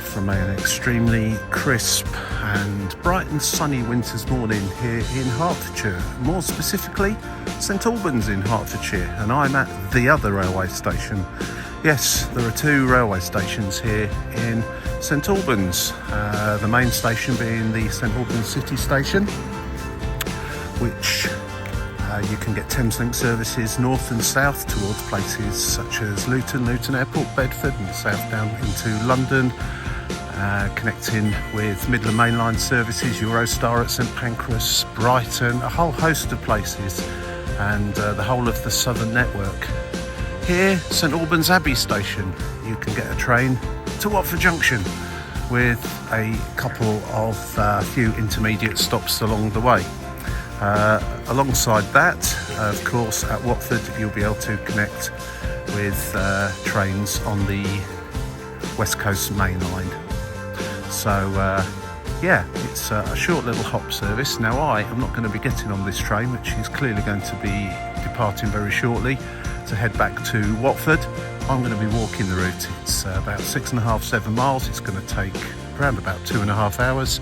from an extremely crisp and bright and sunny winter's morning here in Hertfordshire, more specifically St Albans in Hertfordshire, and I'm at the other railway station. Yes, there are two railway stations here in St Albans, the main station being the St Albans City Station, which you can get Thameslink services north and south towards places such as Luton Airport, Bedford, and south down into London, connecting with Midland Main Line services, Eurostar at St Pancras, Brighton, a whole host of places, and the whole of the southern network. Here, St Albans Abbey Station, you can get a train to Watford Junction with a couple of few intermediate stops along the way. Alongside that, of course, at Watford you'll be able to connect with trains on the West Coast Main Line. So yeah, it's a short little hop service. Now I am not going to be getting on this train, which is clearly going to be departing very shortly to head back to Watford. I'm going to be walking the route. It's about 6.5–7 miles. It's going to take around about 2.5 hours,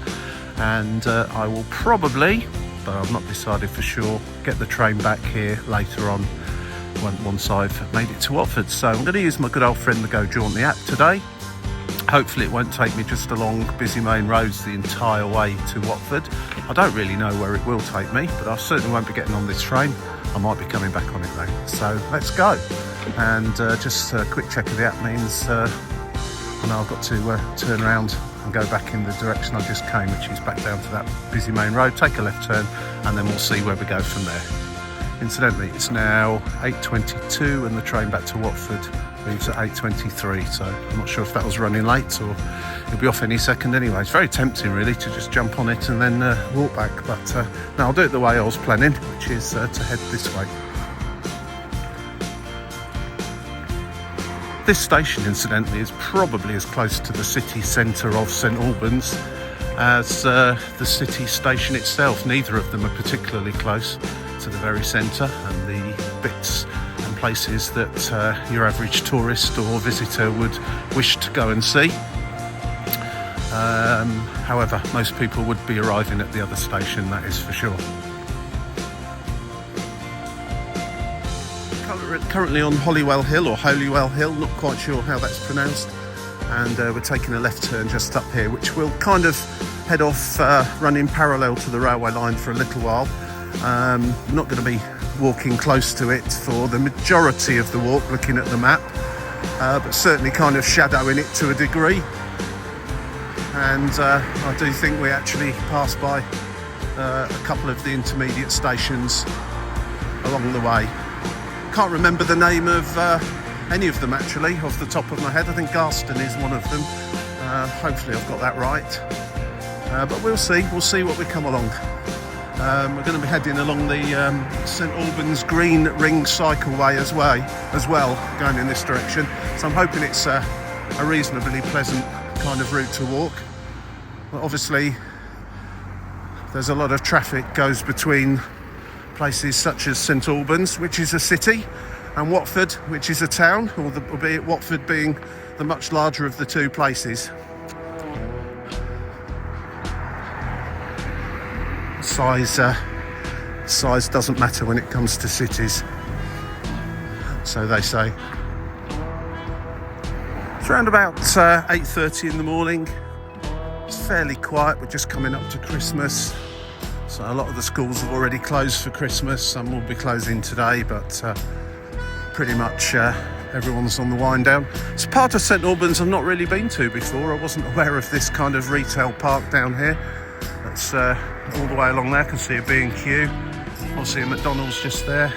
and I will probably, but I've not decided for sure, get the train back here later on once I've made it to Watford. So I'm going to use my good old friend the Go Jauntly app today. Hopefully it won't take me just along busy main roads the entire way to Watford. I don't really know where it will take me, but I certainly won't be getting on this train. I might be coming back on it though. So let's go. And just a quick check of the app means I know I've got to turn around and go back in the direction I just came, which is back down to that busy main road, take a left turn, and then we'll see where we go from there. Incidentally, it's now 8:22 and the train back to Watford leaves at 8:23, so I'm not sure if that was running late or it'll be off any second anyway. It's very tempting really to just jump on it and then walk back, but no, I'll do it the way I was planning, which is to head this way. This station, incidentally, is probably as close to the city centre of St Albans as the city station itself. Neither of them are particularly close to the very centre and the bits and places that your average tourist or visitor would wish to go and see. However, most people would be arriving at the other station, that is for sure. Currently on Holywell Hill, or Holywell Hill, not quite sure how that's pronounced, and we're taking a left turn just up here, which will kind of head off running parallel to the railway line for a little while. I'm not going to be walking close to it for the majority of the walk, looking at the map, but certainly kind of shadowing it to a degree. And I do think we actually pass by a couple of the intermediate stations along the way. Can't remember the name of any of them actually off the top of my head. I think Garston is one of them. Hopefully I've got that right, but we'll see what we come along. We're going to be heading along the St Albans Green Ring Cycleway as well, going in this direction, so I'm hoping it's a reasonably pleasant kind of route to walk. But obviously there's a lot of traffic goes between places such as St Albans, which is a city, and Watford, which is a town, albeit Watford being the much larger of the two places. Size doesn't matter when it comes to cities, so they say. It's around about 8:30 in the morning. It's fairly quiet. We're just coming up to Christmas. So a lot of the schools have already closed for Christmas. Some will be closing today, but pretty much everyone's on the wind down. It's part of St Albans I've not really been to before. I wasn't aware of this kind of retail park down here. That's all the way along there. I can see a B&Q. I'll see a McDonald's just there.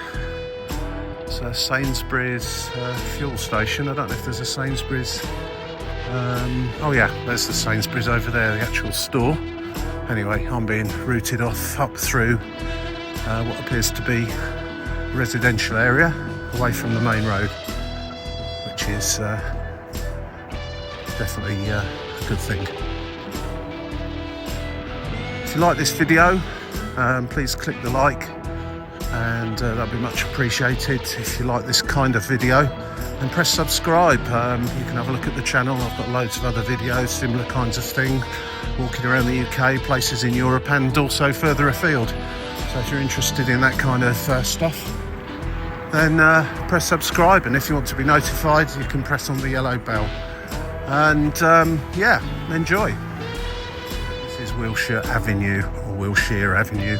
It's a Sainsbury's fuel station. I don't know if there's a Sainsbury's. Oh yeah, there's the Sainsbury's over there, the actual store. Anyway, I'm being routed off up through what appears to be a residential area away from the main road, which is definitely a good thing. If you like this video, please click the like, and that'd be much appreciated. If you like this kind of video, then press subscribe. You can have a look at the channel. I've got loads of other videos, similar kinds of thing, walking around the UK, places in Europe and also further afield. So if you're interested in that kind of stuff, then press subscribe, and if you want to be notified, you can press on the yellow bell. And yeah, enjoy. This is Wilshire Avenue, or Wilshire Avenue.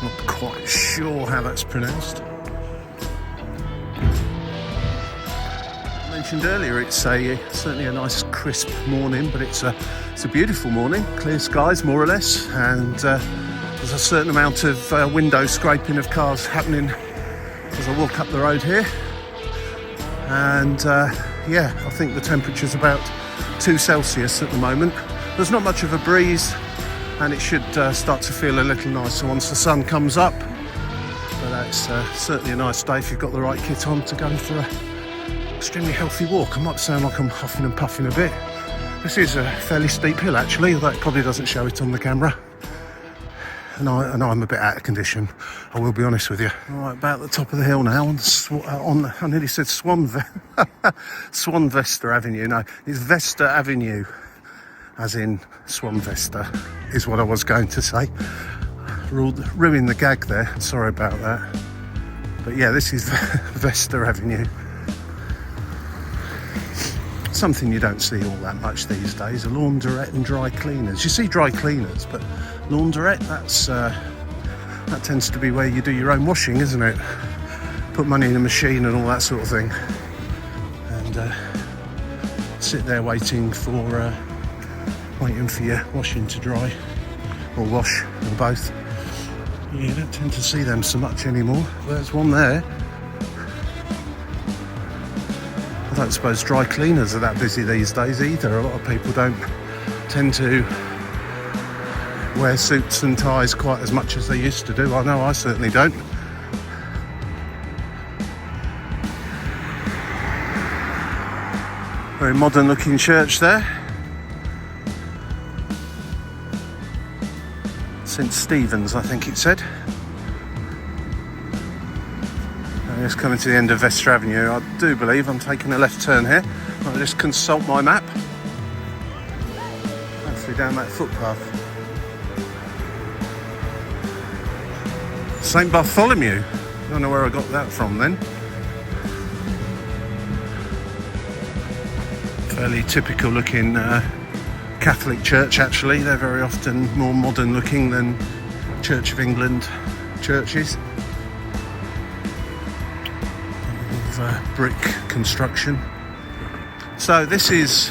Not quite sure how that's pronounced. I mentioned earlier, it's certainly a nice crisp morning, but it's a beautiful morning. Clear skies, more or less, and there's a certain amount of window scraping of cars happening as I walk up the road here. And yeah, I think the temperature's about 2 Celsius at the moment. There's not much of a breeze, and it should start to feel a little nicer once the sun comes up. But that's certainly a nice day if you've got the right kit on to go for an extremely healthy walk. I might sound like I'm huffing and puffing a bit. This is a fairly steep hill actually, although it probably doesn't show it on the camera. And I'm a bit out of condition, I will be honest with you. All right, about the top of the hill now, on I nearly said Swanvester Avenue. No, it's Vesta Avenue, as in Swanvester, is what I was going to say. Ruined the gag there, sorry about that. But yeah, this is Vesta Avenue. Something you don't see all that much these days, a laundrette and dry cleaners. You see dry cleaners, but laundrette, that tends to be where you do your own washing, isn't it? Put money in a machine and all that sort of thing, and sit there waiting for your washing to dry, or wash, or both. You don't tend to see them so much anymore. There's one there. I don't suppose dry cleaners are that busy these days either. A lot of people don't tend to wear suits and ties quite as much as they used to do. I know I certainly don't. Very modern looking church there. St Stephen's, I think it said. Just coming to the end of Vesta Avenue. I do believe I'm taking a left turn here. I'll just consult my map. Hopefully down that footpath. St Bartholomew. I don't know where I got that from then. Fairly typical looking Catholic church actually. They're very often more modern looking than Church of England churches. Brick construction. So this is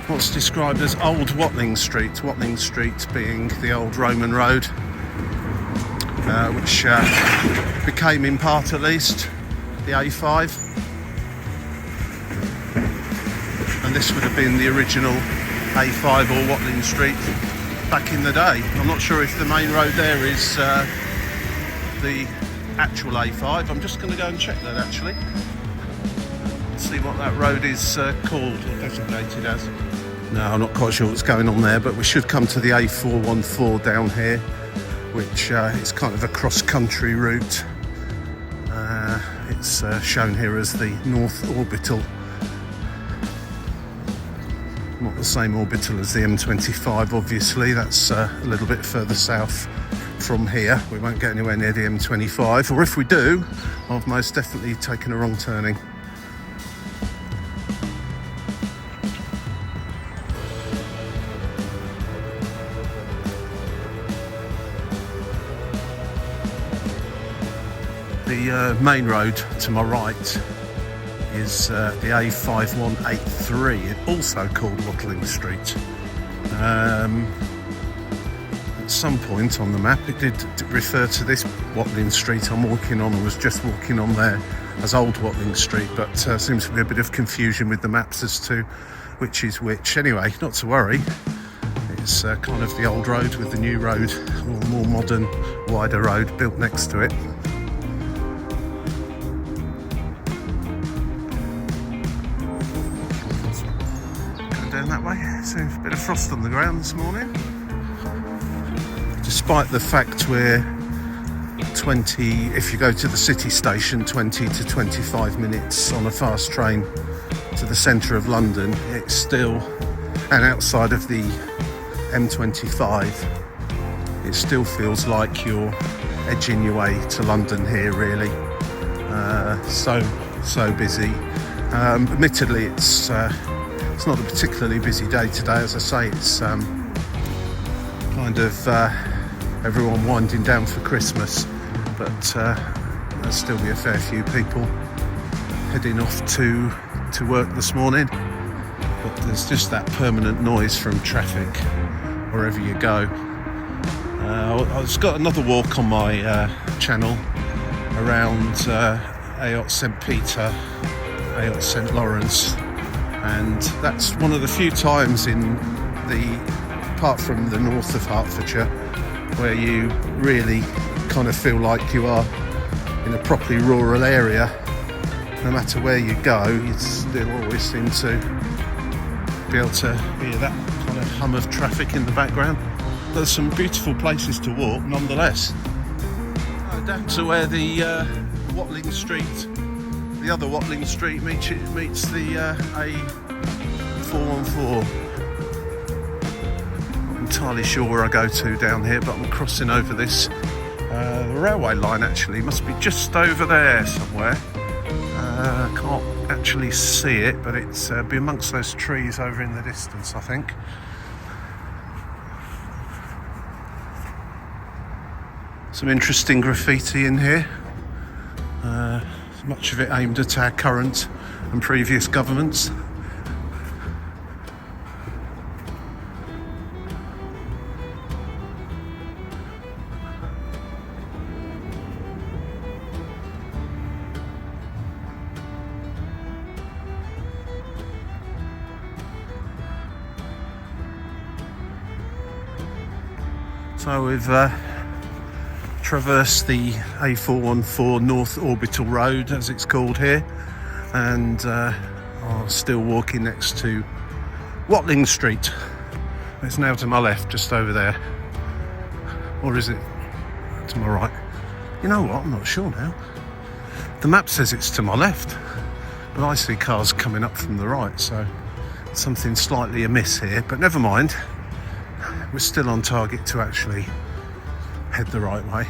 what's described as Old Watling Street. Watling Street being the old Roman road, which became in part at least the A5, and this would have been the original A5 or Watling Street back in the day. I'm not sure if the main road there is the actual A5. I'm just going to go and check that actually. See what that road is called or designated as. No, I'm not quite sure what's going on there, but we should come to the A414 down here, which is kind of a cross-country route. It's shown here as the North Orbital. Not the same orbital as the M25, obviously. That's a little bit further south from here. We won't get anywhere near the M25, or if we do, I've most definitely taken a wrong turning. The main road to my right is the A5183, also called Watling Street. At some point on the map it did refer to this Watling Street I'm walking on, or was just walking on there, as Old Watling Street, but seems to be a bit of confusion with the maps as to which is which. Anyway, not to worry, it's kind of the old road with the new road, or more modern, wider road built next to it. Down that way, so a bit of frost on the ground this morning. Despite the fact we're 20, if you go to the city station, 20 to 25 minutes on a fast train to the centre of London. It's still, and outside of the M25, it still feels like you're edging your way to London here, really. So busy. Admittedly, it's not a particularly busy day today. As I say, it's kind of everyone winding down for Christmas, but there'll still be a fair few people heading off to work this morning. But there's just that permanent noise from traffic wherever you go. I've got another walk on my channel around Aot St Peter, Aot St Lawrence, and that's one of the few times apart from the north of Hertfordshire, where you really kind of feel like you are in a properly rural area. No matter where you go, you still always seem to be able to hear that kind of hum of traffic in the background. There's some beautiful places to walk nonetheless. Down to where the Watling Street, the other Watling Street meets the A414. Not entirely sure where I go to down here, but I'm crossing over this the railway line. Actually must be just over there somewhere. Can't actually see it, but it's be amongst those trees over in the distance, I think. Some interesting graffiti in here, much of it aimed at our current and previous governments. So we've traverse the A414 North Orbital Road, as it's called here, and are still walking next to Watling Street. It's now to my left, just over there, or is it to my right? You know what, I'm not sure now. The map says it's to my left, but I see cars coming up from the right, so something slightly amiss here, but never mind. We're still on target to actually head the right way.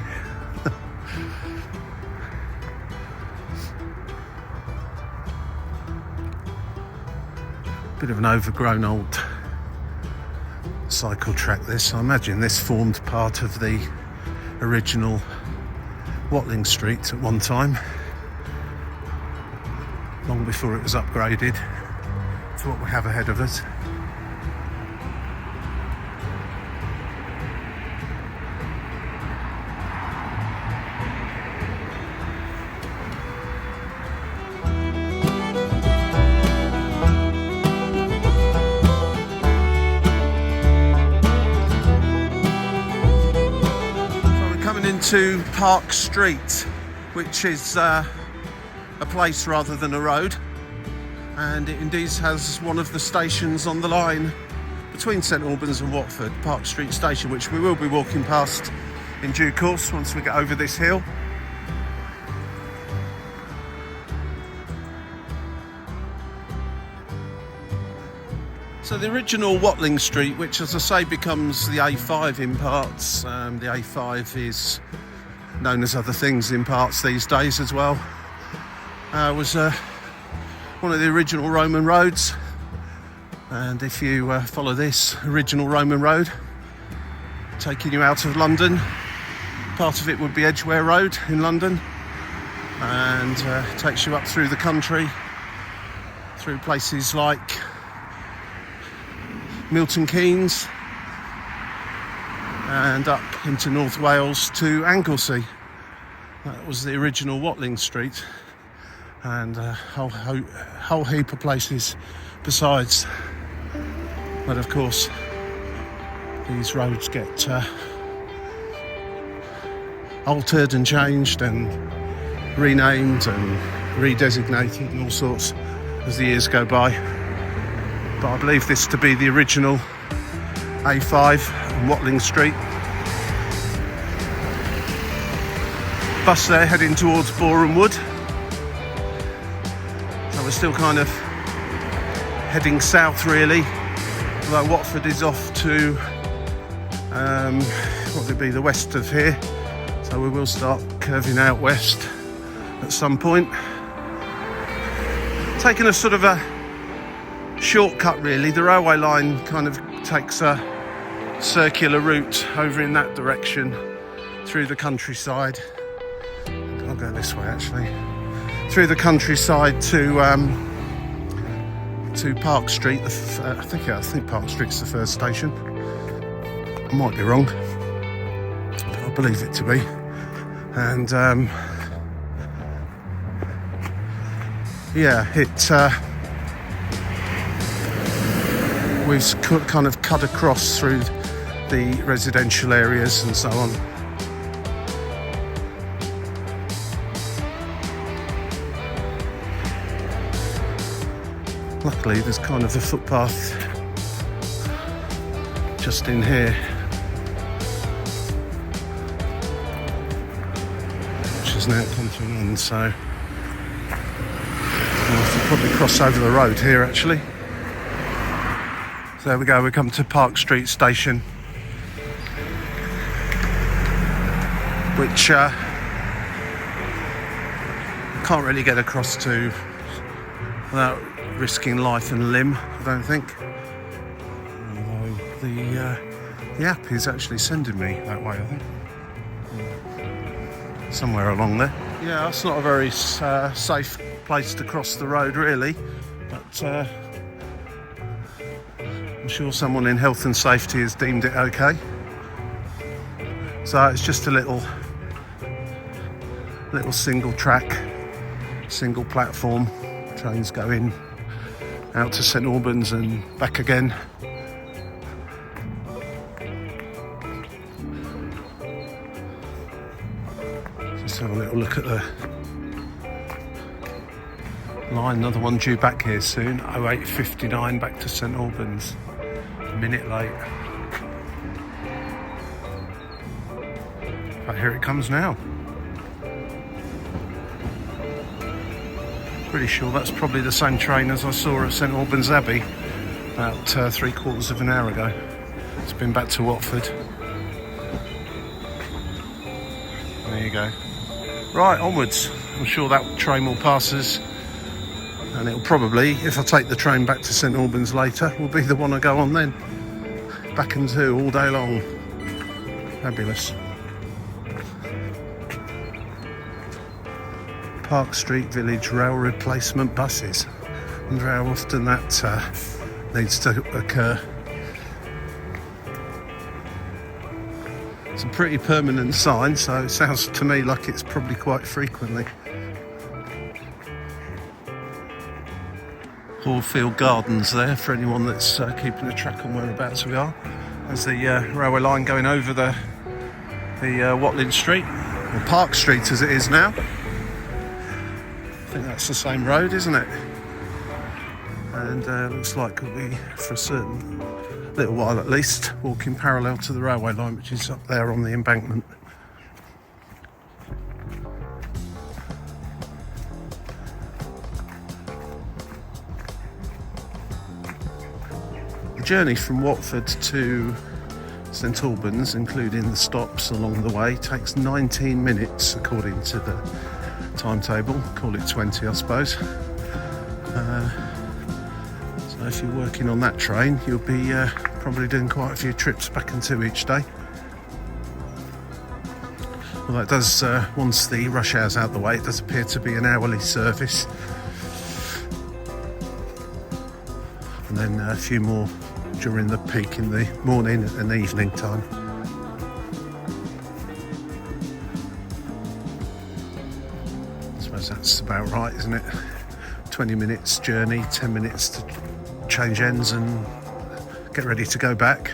Bit of an overgrown old cycle track this. I imagine this formed part of the original Watling Street at one time, long before it was upgraded to what we have ahead of us. To Park Street, which is a place rather than a road, and it indeed has one of the stations on the line between St Albans and Watford, Park Street Station, which we will be walking past in due course once we get over this hill. So the original Watling Street, which, as I say, becomes the A5 in parts. The A5 is known as other things in parts these days as well. Was one of the original Roman roads. And if you follow this original Roman road, taking you out of London, part of it would be Edgware Road in London, and takes you up through the country, through places like Milton Keynes and up into North Wales to Anglesey. That was the original Watling Street, and a whole heap of places besides. But of course, these roads get altered and changed and renamed and redesignated and all sorts as the years go by. But I believe this to be the original A5 on Watling Street. bus there heading towards Boreham Wood. So we're still kind of heading south really, although Watford is off to what would it be, the west of here, so we will start curving out west at some point. Taking a sort of a shortcut really. The railway line kind of takes a circular route over in that direction through the countryside. I'll go this way actually. Through the countryside to Park Street. I think Park Street's the first station. I might be wrong, but I believe it to be. And yeah, we've kind of cut across through the residential areas and so on. Luckily there's kind of a footpath just in here, which has now come to an end, so I'll have to probably cross over the road here actually. So there we go, we come to Park Street station, which can't really get across to without risking life and limb, I don't think. Although the app is actually sending me that way, I think. Somewhere along there. Yeah, that's not a very safe place to cross the road really, but I'm sure someone in health and safety has deemed it okay. So it's just a little single track, single platform. Trains go in out to St Albans and back again. Just have a little look at the line, another one due back here soon, 08:59 back to St Albans, a minute late. But here it comes now. Pretty sure that's probably the same train as I saw at St Albans Abbey about 3/4 of an hour ago. It's been back to Watford. There you go. Right, onwards. I'm sure that train will pass us, and it'll probably, if I take the train back to St Albans later, will be the one I go on then. Back and to all day long. Fabulous. Park Street Village rail replacement buses. I wonder how often that needs to occur. It's a pretty permanent sign, so it sounds to me like it's probably quite frequently. Horfield Gardens there for anyone that's keeping a track on whereabouts we are. There's the railway line going over the Watling Street, or Park Street as it is now. I think that's the same road, isn't it? And looks like we'll be, for a certain little while at least, walking parallel to the railway line, which is up there on the embankment. The journey from Watford to St Albans, including the stops along the way, takes 19 minutes according to the timetable. Call it 20, I suppose. So if you're working on that train, you'll be probably doing quite a few trips back and to each day. Well, that does, once the rush hour's out the way, it does appear to be an hourly service. And then a few more during the peak in the morning and evening time. I suppose that's about right, isn't it? 20 minutes journey, 10 minutes to change ends and get ready to go back.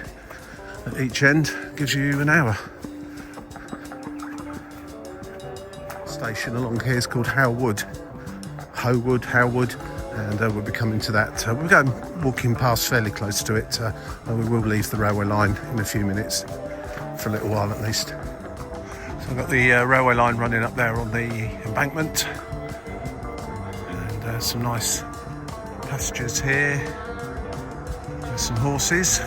At each end gives you an hour. Station along here is called Howwood, and we'll be coming to that. We're going walking past fairly close to it, and we will leave the railway line in a few minutes, for a little while at least. So So I've got the railway line running up there on the embankment, and some nice pastures here. There's some horses,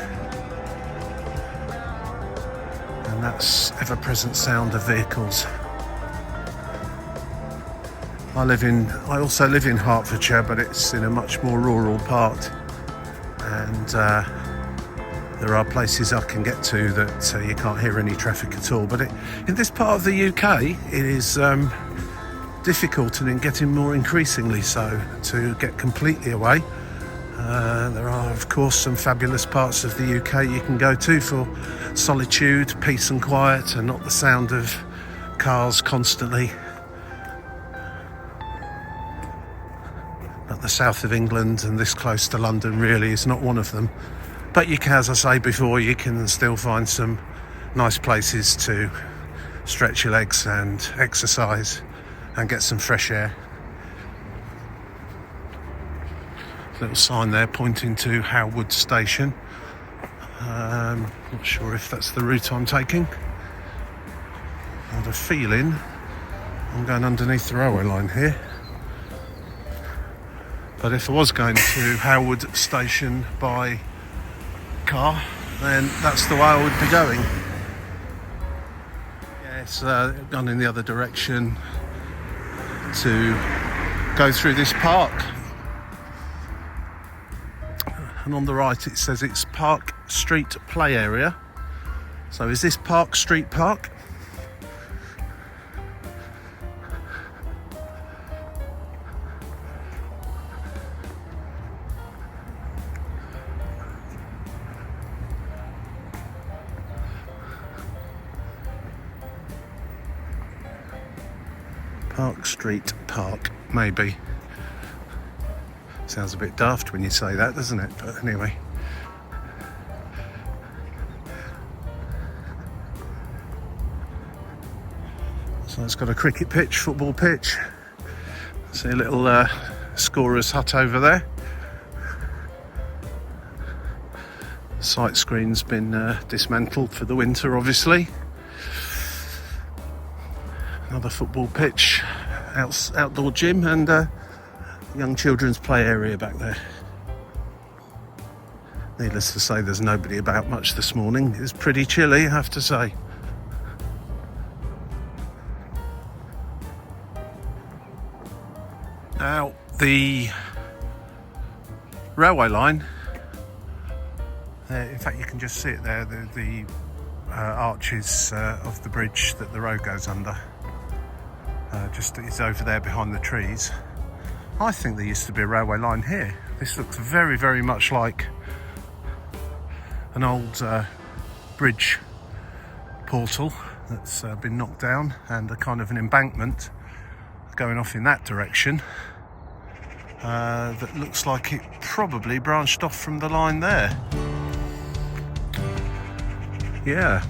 and that's ever-present sound of vehicles. I also live in Hertfordshire, but it's in a much more rural part, and there are places I can get to that you can't hear any traffic at all. But in this part of the UK, it is difficult, and in getting more increasingly so, to get completely away. There are, of course, some fabulous parts of the UK you can go to for solitude, peace and quiet, and not the sound of cars constantly. But the south of England and this close to London really is not one of them. But you can, as I say before, you can still find some nice places to stretch your legs and exercise and get some fresh air. Little sign there pointing to Howwood Station. Not sure if that's the route I'm taking. I have a feeling I'm going underneath the railway line here. But if I was going to Howwood Station by car, then that's the way I would be going. Yeah, it's gone in the other direction to go through this park. And on the right it says it's Park Street Play Area. So is this Park Street Park? Park Street Park, maybe. Sounds a bit daft when you say that, doesn't it? But anyway. So it's got a cricket pitch, football pitch. See a little scorer's hut over there. The sight screen's been dismantled for the winter, obviously. Another football pitch, outdoor gym, and young children's play area back there. Needless to say, there's nobody about much this morning. It's pretty chilly, I have to say. Now, the railway line, in fact you can just see it there, the arches of the bridge that the road goes under. Just is over there behind the trees. I think there used to be a railway line here. This looks very, very much like an old bridge portal that's been knocked down, and a kind of an embankment going off in that direction that looks like it probably branched off from the line there. Yeah,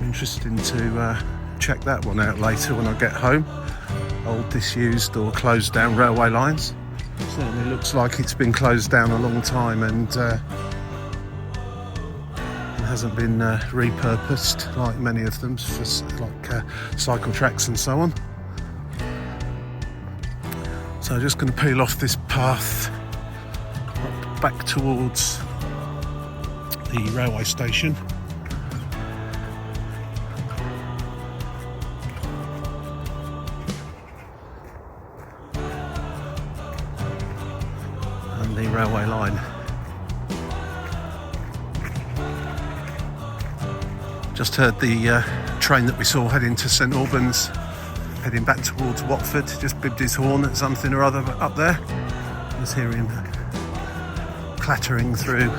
interesting to check that one out later when I get home. Old disused or closed down railway lines. Certainly looks like it's been closed down a long time, and hasn't been repurposed like many of them for cycle tracks and so on. So I'm just going to peel off this path up back towards the railway station. And the railway line. Just heard the train that we saw heading to St Albans, heading back towards Watford, just bibbed his horn at something or other up there. Just hear him clattering through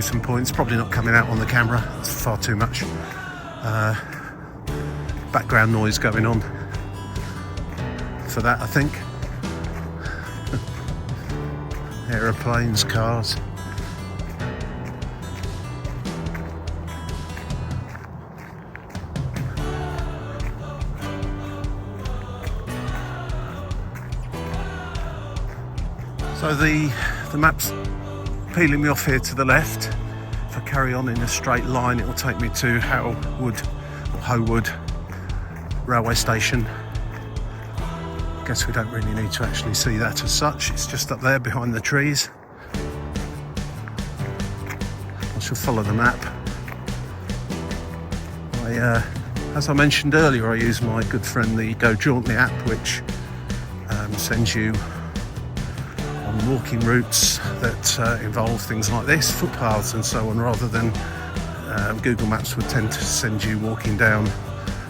some points. Probably not coming out on the camera, it's far too much background noise going on for that, I think. Aeroplanes, cars. So the map's peeling me off here to the left. If I carry on in a straight line, it will take me to Howwood or Howood railway station. Guess we don't really need to actually see that as such. It's just up there behind the trees. I shall follow the map. As I mentioned earlier, I use my good friend the Go Jauntly app, which sends you on walking routes that involve things like this, footpaths and so on, rather than Google Maps would tend to send you walking down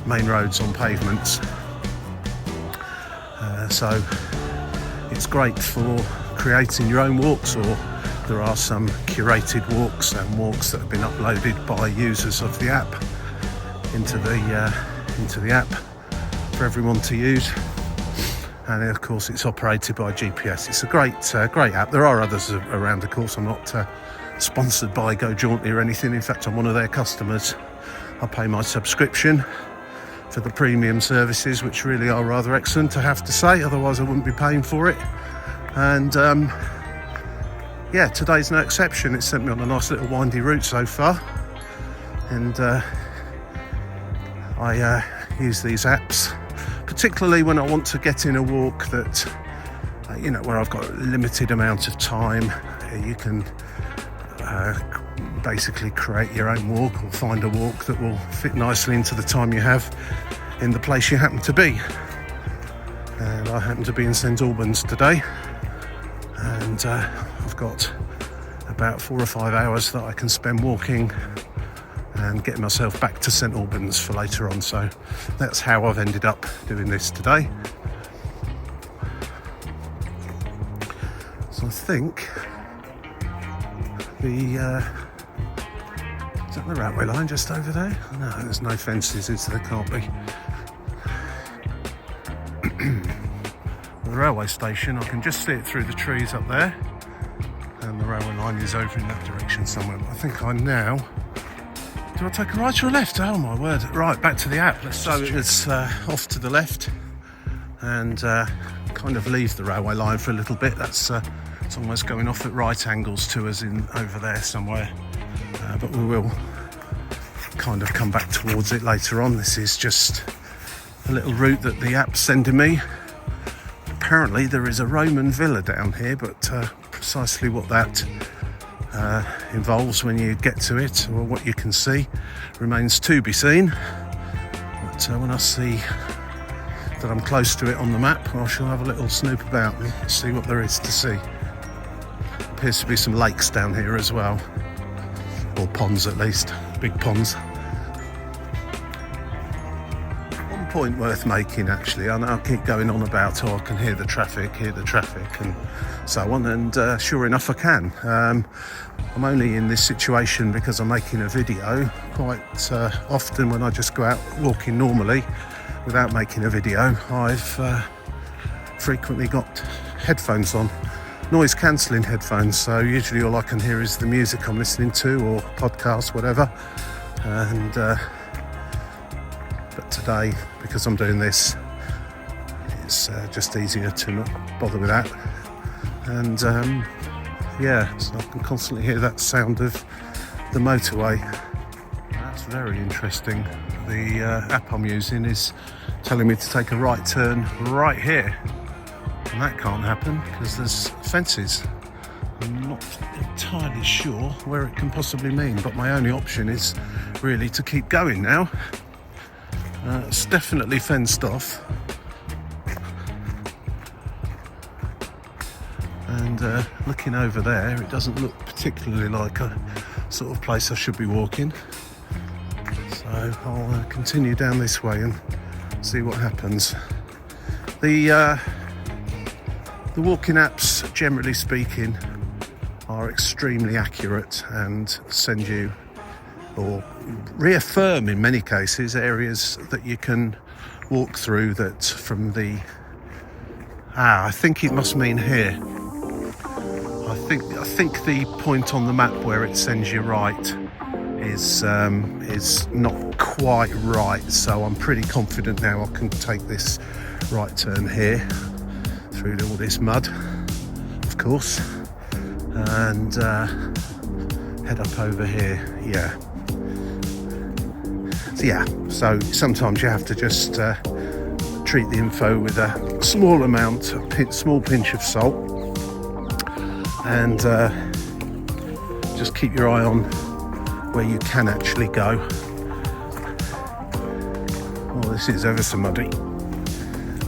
main roads on pavements. So it's great for creating your own walks, or there are some curated walks and walks that have been uploaded by users of the app into the app for everyone to use. And of course it's operated by GPS. It's a great app. There are others around, of course. I'm not sponsored by Go Jauntly or anything. In fact, I'm one of their customers. I pay my subscription for the premium services, which really are rather excellent, I have to say, otherwise I wouldn't be paying for it. And yeah, today's no exception. It sent me on a nice little windy route so far, and I use these apps particularly when I want to get in a walk that where I've got a limited amount of time. You can basically create your own walk, or find a walk that will fit nicely into the time you have in the place you happen to be. And I happen to be in St Albans today, and I've got about 4 or 5 hours that I can spend walking and getting myself back to St Albans for later on. So that's how I've ended up doing this today. So I think is that the railway line just over there? No, there's no fences, is there? Can't be. The railway station, I can just see it through the trees up there, and the railway line is over in that direction somewhere. But I think I now... Do I take a right or a left? Oh my word. Right, back to the app. So it's off to the left, and kind of leave the railway line for a little bit. It's almost going off at right angles to us in over there somewhere. But we will kind of come back towards it later on. This is just a little route that the app's sending me. Apparently there is a Roman villa down here, but precisely what that involves when you get to it, or what you can see, remains to be seen. But when I see that I'm close to it on the map, I shall have a little snoop about and see what there is to see. Appears to be some lakes down here as well, or ponds at least, big ponds. One point worth making, actually, I know I keep going on about, I can hear the traffic and so on, and sure enough I can. I'm only in this situation because I'm making a video. Quite often when I just go out walking normally without making a video, I've frequently got headphones on, noise cancelling headphones, so usually all I can hear is the music I'm listening to, or podcasts, whatever. And but today, because I'm doing this, it's just easier to not bother with that. And yeah, so I can constantly hear that sound of the motorway. That's very interesting. The app I'm using is telling me to take a right turn right here, and that can't happen because there's fences. I'm not entirely sure where it can possibly mean, but my only option is really to keep going now. It's definitely fenced off, and looking over there, it doesn't look particularly like a sort of place I should be walking. So I'll continue down this way and see what happens. The walking apps, generally speaking, are extremely accurate and send you, or reaffirm in many cases, areas that you can walk through that from the... I think it must mean here. I think the point on the map where it sends you right is not quite right, so I'm pretty confident now I can take this right turn here through all this mud, of course, and head up over here. Yeah, So sometimes you have to just treat the info with a small pinch of salt, and just keep your eye on where you can actually go. Oh, this is ever so muddy.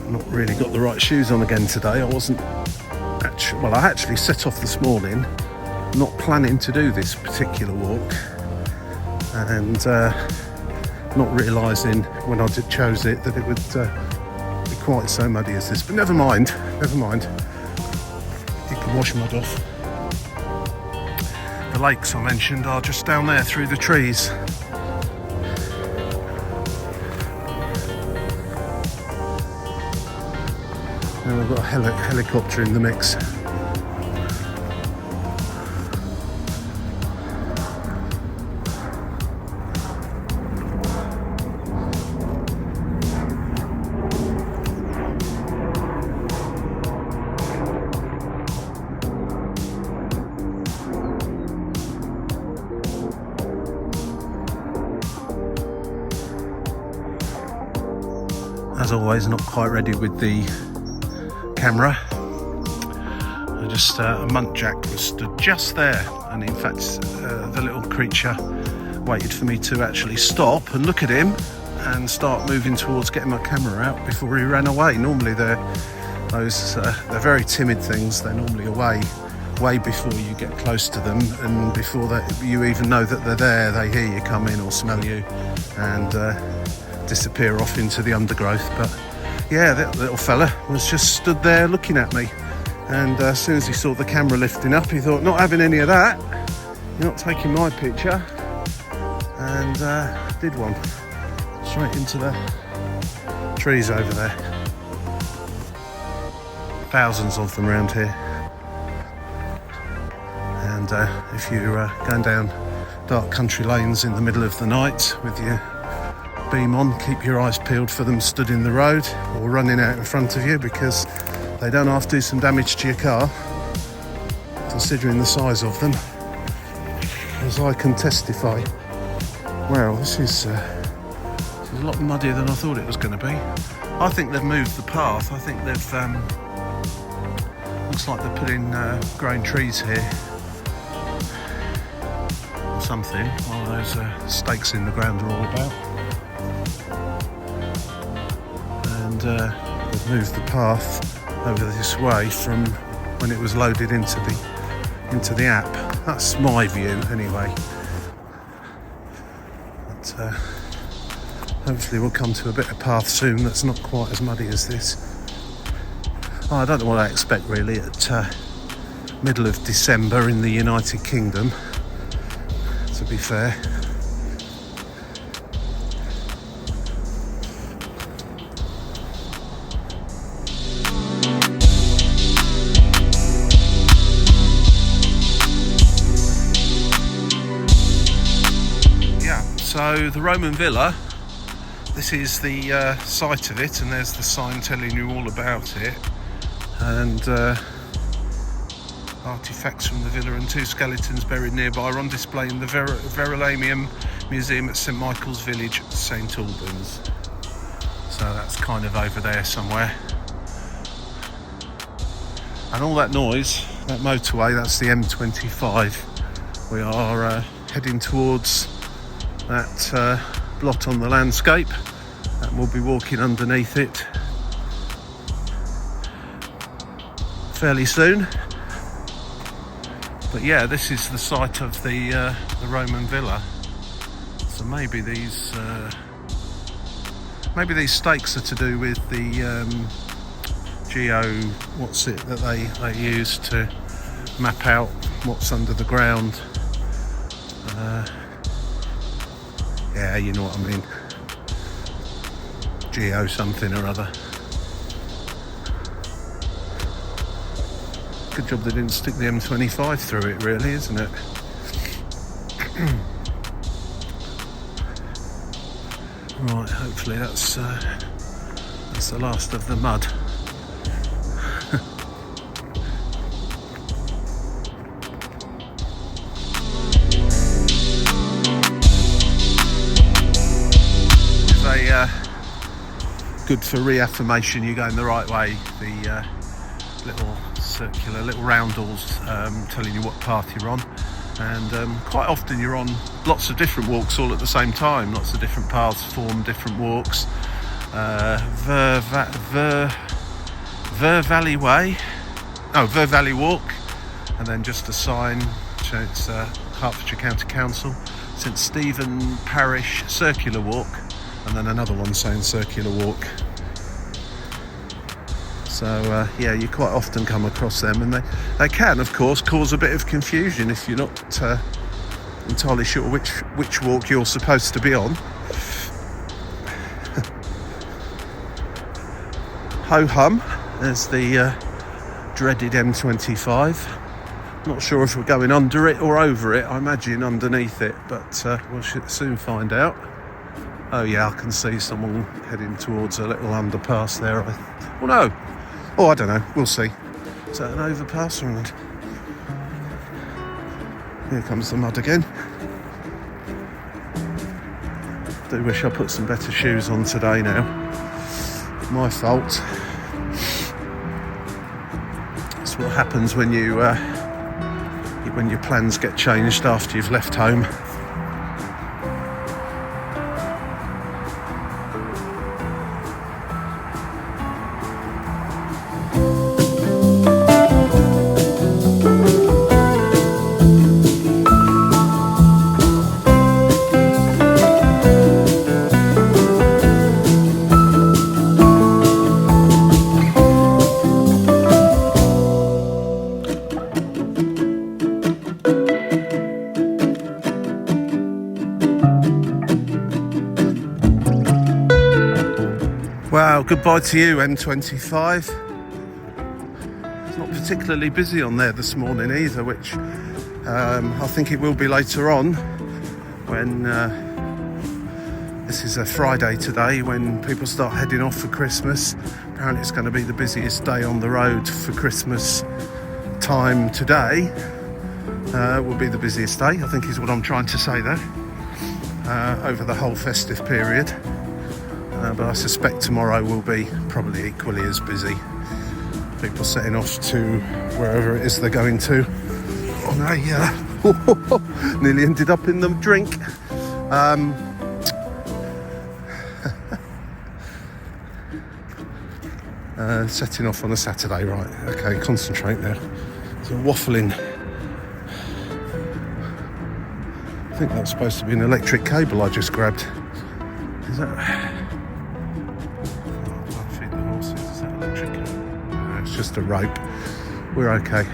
Not really got the right shoes on again today. I actually set off this morning not planning to do this particular walk, and not realising when I chose it that it would be quite so muddy as this. But never mind. You can wash mud off. The lakes I mentioned are just down there through the trees. And we've got a helicopter in the mix. As always, not quite ready with the camera. A muntjac was stood just there, and in fact the little creature waited for me to actually stop and look at him and start moving towards getting my camera out before he ran away. Normally they're very timid things. They're normally away way before you get close to them, and before you even know that they're there, they hear you come in or smell you and disappear off into the undergrowth. But yeah, that little fella was just stood there looking at me, and as soon as he saw the camera lifting up, he thought, not having any of that, you're not taking my picture, and did one straight into the trees over there. Thousands of them around here, and if you're going down dark country lanes in the middle of the night with your beam on, keep your eyes peeled for them stood in the road or running out in front of you, because they don't half do some damage to your car, considering the size of them, as I can testify. Well, this is a lot muddier than I thought it was going to be. I think they've moved the path. I think they've looks like they're putting growing trees here or something, while those stakes in the ground are all about. And they've moved the path over this way from when it was loaded into the app. That's my view anyway. But hopefully we'll come to a better path soon that's not quite as muddy as this. I don't know what I expect really at middle of December in the United Kingdom, to be fair. So the Roman villa, this is the site of it, and there's the sign telling you all about it, and artefacts from the villa and two skeletons buried nearby are on display in the Verulamium Museum at St Michael's Village, St Albans. So that's kind of over there somewhere. And all that noise, that motorway, that's the M25. We are heading towards that blot on the landscape, and we'll be walking underneath it fairly soon. But yeah, this is the site of the Roman villa. So maybe these stakes are to do with the that they use to map out what's under the ground. Yeah, you know what I mean. Geo something or other. Good job they didn't stick the M25 through it, really, isn't it? Right, hopefully that's the last of the mud. good for reaffirmation you're going the right way. The little circular, little roundels telling you what path you're on. And quite often you're on lots of different walks all at the same time. Lots of different paths form different walks. Ver Valley Walk, and then just a sign, it's Hertfordshire County Council, St Stephen Parish Circular Walk, and then another one saying Circular Walk. So yeah, you quite often come across them, and they can, of course, cause a bit of confusion if you're not entirely sure which walk you're supposed to be on. Ho hum, there's the dreaded M25. Not sure if we're going under it or over it. I imagine underneath it, but we'll soon find out. Oh yeah, I can see someone heading towards a little underpass there. No. Oh, I don't know. We'll see. Is that an overpass or not? Here comes the mud again. Do wish I put some better shoes on today now. My fault. That's what happens when your plans get changed after you've left home. Wow, goodbye to you, M25. It's not particularly busy on there this morning either, which I think it will be later on when this is a Friday today, when people start heading off for Christmas. Apparently it's going to be the busiest day on the road for Christmas time today. Will be the busiest day, I think is what I'm trying to say there, over the whole festive period. But I suspect tomorrow will be probably equally as busy. People setting off to wherever it is they're going to. Nearly ended up in the drink. Setting off on a Saturday, right? Okay, concentrate now. So waffling. I think that's supposed to be an electric cable I just grabbed. Is that? Just a rope. We're okay.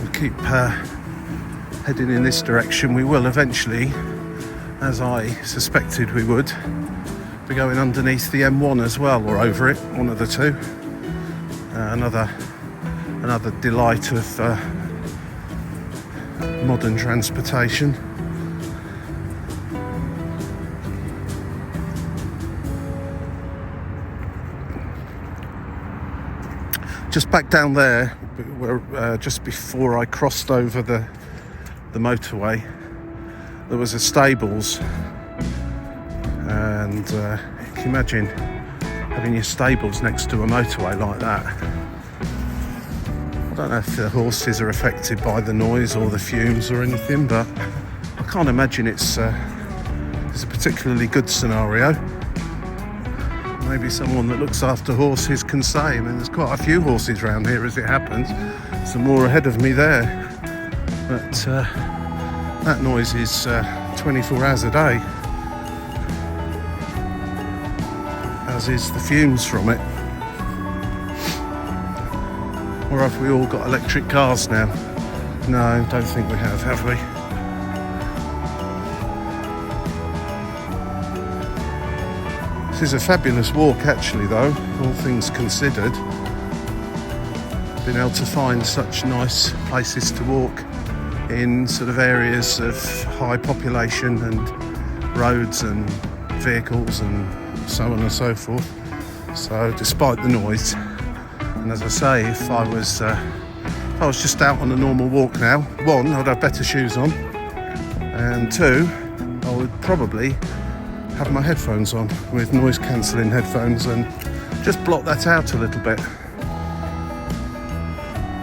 We'll keep heading in this direction. We will eventually, as I suspected we would, be going underneath the M1 as well, or over it, one of the two. Another delight of modern transportation. Just back down there, where, just before I crossed over the motorway, there was a stables, and you can imagine having your stables next to a motorway like that. I don't know if the horses are affected by the noise or the fumes or anything, but I can't imagine it's a particularly good scenario. Maybe someone that looks after horses can say. I mean, there's quite a few horses around here as it happens. Some more ahead of me there. But that noise is 24 hours a day, as is the fumes from it. Or have we all got electric cars now? No, don't think we have we? This is a fabulous walk actually though, all things considered. Being able to find such nice places to walk in sort of areas of high population and roads and vehicles and so on and so forth. So despite the noise, and as I say, if I was just out on a normal walk now, one, I'd have better shoes on, and two, I would probably have my headphones on with noise cancelling headphones and just block that out a little bit.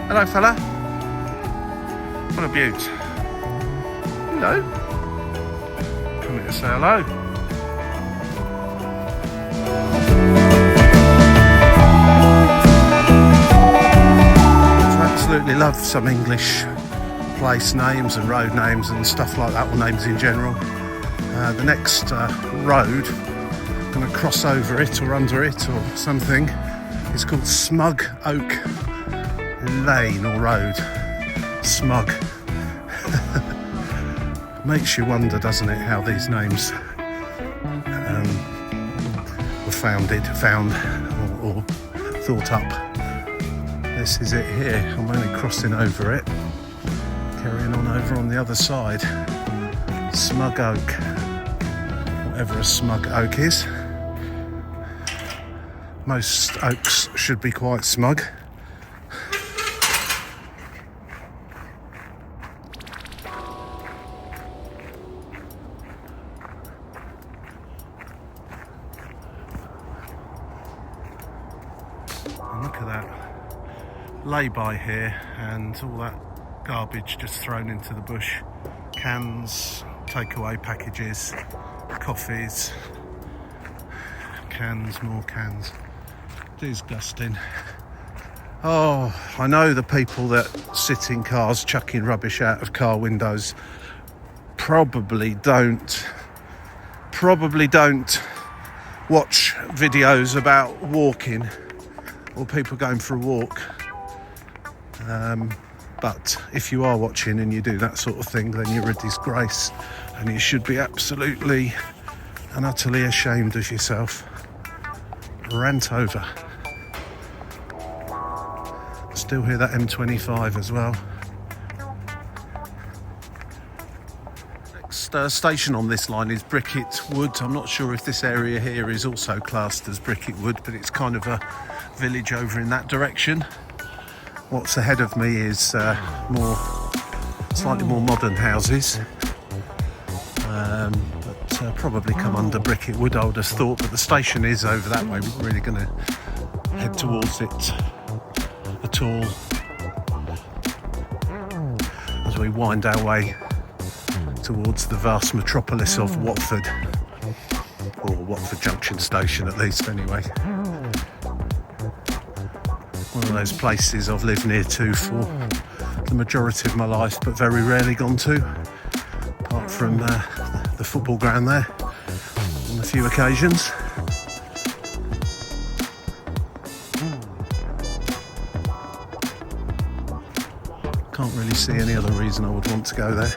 Hello fella. What a beaut. Hello. Come here to say hello. I absolutely love some English place names and road names and stuff like that, or names in general. The next road, I'm going to cross over it or under it or something, is called Smug Oak Lane or Road. Smug. Makes you wonder, doesn't it, how these names were found or thought up. This is it here. I'm only crossing over it. Carrying on over on the other side. Smug Oak. Whatever a smug oak is. Most oaks should be quite smug. And look at that lay-by here, and all that garbage just thrown into the bush. Cans, takeaway packages, coffees, cans, more cans. Disgusting. Oh, I know the people that sit in cars chucking rubbish out of car windows probably don't watch videos about walking or people going for a walk. But if you are watching and you do that sort of thing, then you're a disgrace and you should be absolutely and utterly ashamed of yourself. Rant over. Still hear that M25 as well. Next station on this line is Bricket Wood. I'm not sure if this area here is also classed as Bricket Wood, but it's kind of a village over in that direction. What's ahead of me is slightly more modern houses, but probably come under Bricket Wood, I would have thought, but the station is over that way. We're not really going to head towards it at all as we wind our way towards the vast metropolis of Watford, or Watford Junction Station at least anyway. One of those places I've lived near to for the majority of my life, but very rarely gone to, apart from the football ground there on a few occasions. Can't really see any other reason I would want to go there.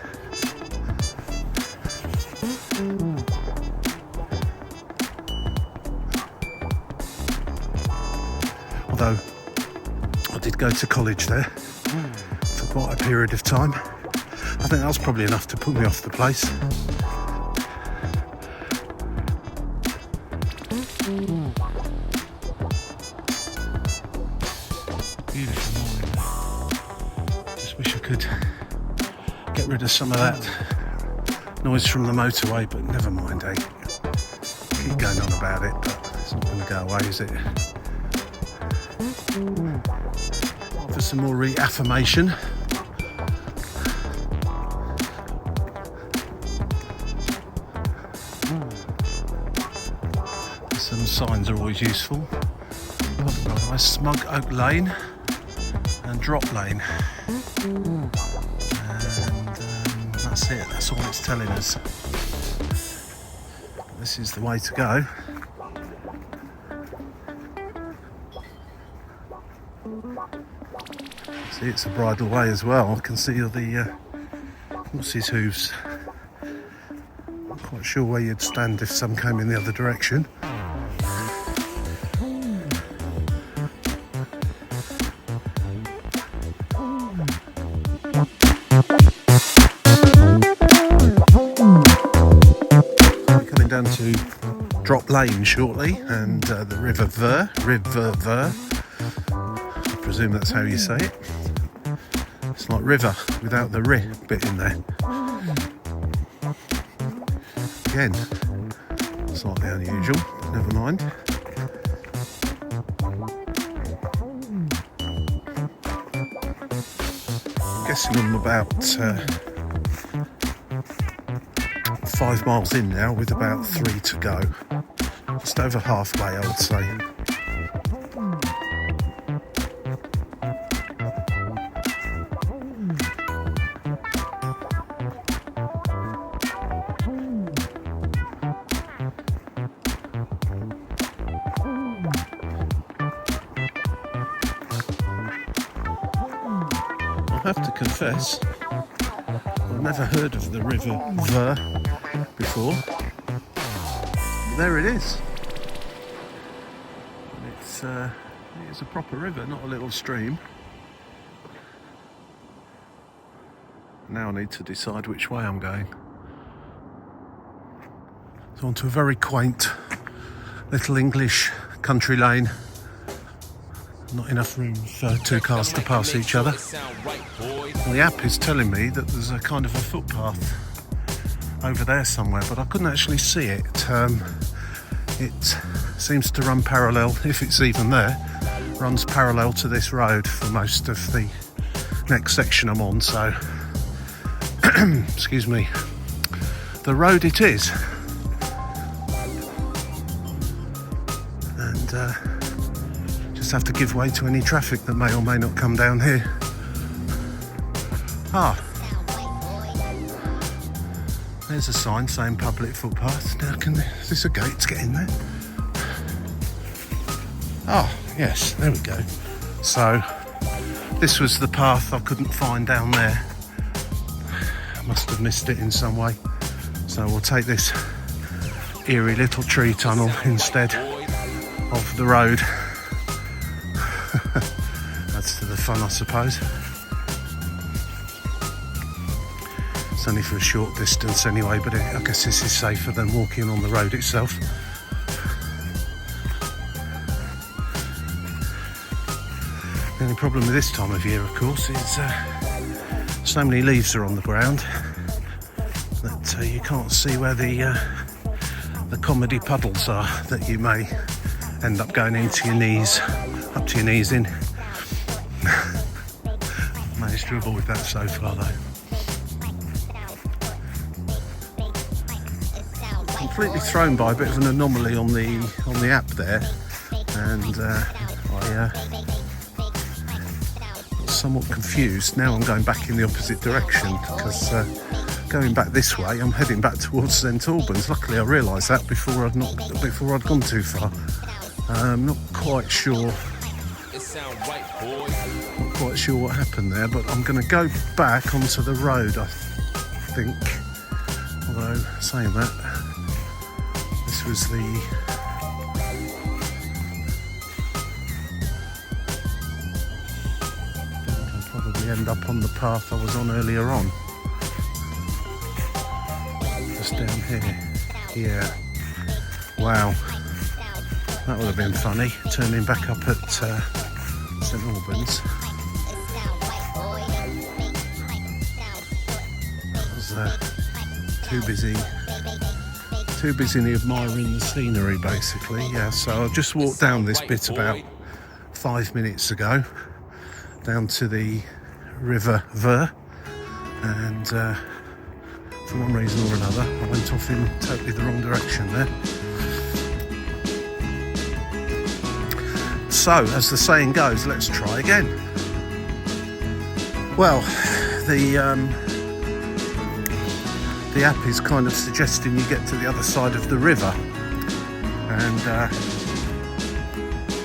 Although I did go to college there for quite a period of time. I think that was probably enough to put me off the place. Beautiful morning. Just wish I could get rid of some of that noise from the motorway, but never mind, eh? Keep going on about it, but it's not going to go away, is it? For some more reaffirmation. Some signs are always useful. Right, Smug Oak Lane and Drop Lane. And that's it, that's all it's telling us. This is the way to go. See, it's a bridle way as well. I can see all the horses' hooves. Not quite sure where you'd stand if some came in the other direction. Coming down to drop lane shortly, and the River Ver. I presume that's how you say it. It's like river without the ri bit in there. Again, slightly unusual, but never mind. I'm guessing I'm about 5 miles in now, with about 3 to go. Just over halfway, I would say. I have to confess, I've never heard of the River Ver before. But there it is. And it's a proper river, not a little stream. Now I need to decide which way I'm going. So onto a very quaint little English country lane. Not enough room for 2 cars to pass each other. And the app is telling me that there's a kind of a footpath over there somewhere, but I couldn't actually see it. It seems to run parallel, if it's even there, runs parallel to this road for most of the next section I'm on, so excuse me, the road it is. And just have to give way to any traffic that may or may not come down here. There's a sign saying public footpath. Now, is this a gate to get in there? Yes, there we go. So, this was the path I couldn't find down there. I must have missed it in some way. So we'll take this eerie little tree tunnel instead of the road. Adds to the fun, I suppose. It's only for a short distance anyway, but I guess this is safer than walking on the road itself. The only problem with this time of year, of course, is so many leaves are on the ground that you can't see where the comedy puddles are that you may end up going into your knees, up to your knees in. Managed to avoid that so far though. Completely thrown by a bit of an anomaly on the app there, and I got somewhat confused. Now I'm going back in the opposite direction because going back this way I'm heading back towards St Albans. Luckily I realised that before I'd gone too far. I'm not quite sure what happened there, but I'm going to go back onto the road, I think. Although saying that, this was I'll probably end up on the path I was on earlier on. Just down here. Yeah. Wow. That would have been funny, turning back up at St Albans. I was too busy admiring the scenery, basically. Yeah, so I just walked down this bit about 5 minutes ago, down to the River Ver, and for one reason or another I went off in totally the wrong direction there. So, as the saying goes, let's try again. Well, the app is kind of suggesting you get to the other side of the river, and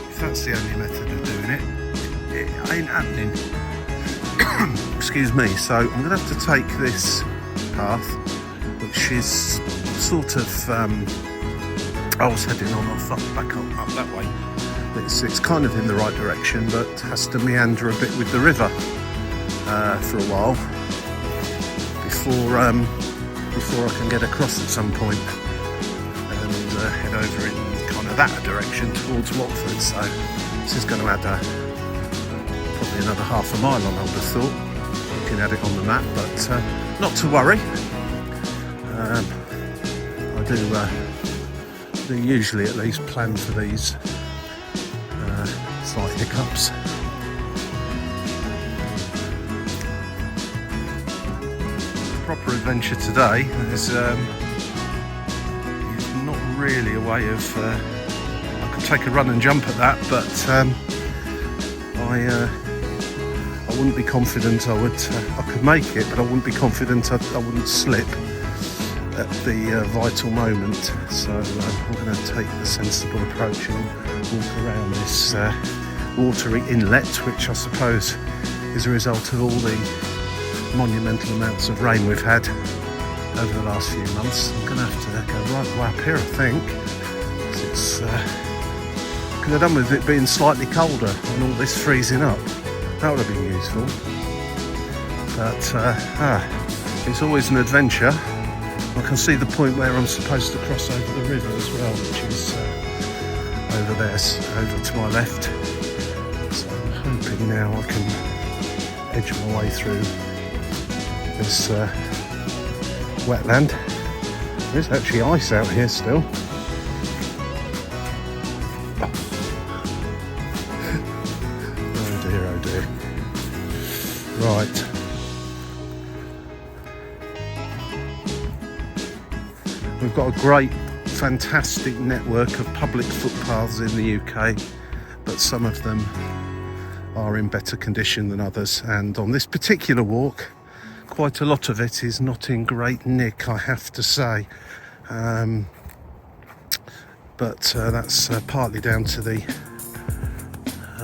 if that's the only method of doing it, it ain't happening. Excuse me. So I'm going to have to take this path, which is sort of I was heading on back up that way. It's kind of in the right direction, but has to meander a bit with the river for a while before I can get across at some point. And head over in kind of that direction towards Watford. So this is going to add probably another half a mile on, I would have thought, looking at it on the map, but not to worry. I do usually at least plan for these slight hiccups. Proper adventure today. There's not really a way of I could take a run and jump at that, but I wouldn't be confident I could make it, but I wouldn't be confident I wouldn't slip at the vital moment. So I'm going to take the sensible approach and walk around this watery inlet, which I suppose is a result of all the monumental amounts of rain we've had over the last few months. I'm going to have to go right way up here, I think. It's could have done with it being slightly colder and all this freezing up. That would have been useful. But it's always an adventure. I can see the point where I'm supposed to cross over the river as well, which is over there, over to my left. So I'm hoping now I can edge my way through this wetland. There's actually ice out here still. Oh dear, oh dear. Right. We've got a great, fantastic network of public footpaths in the UK, but some of them are in better condition than others, and on this particular walk quite a lot of it is not in great nick, I have to say, but that's partly down to the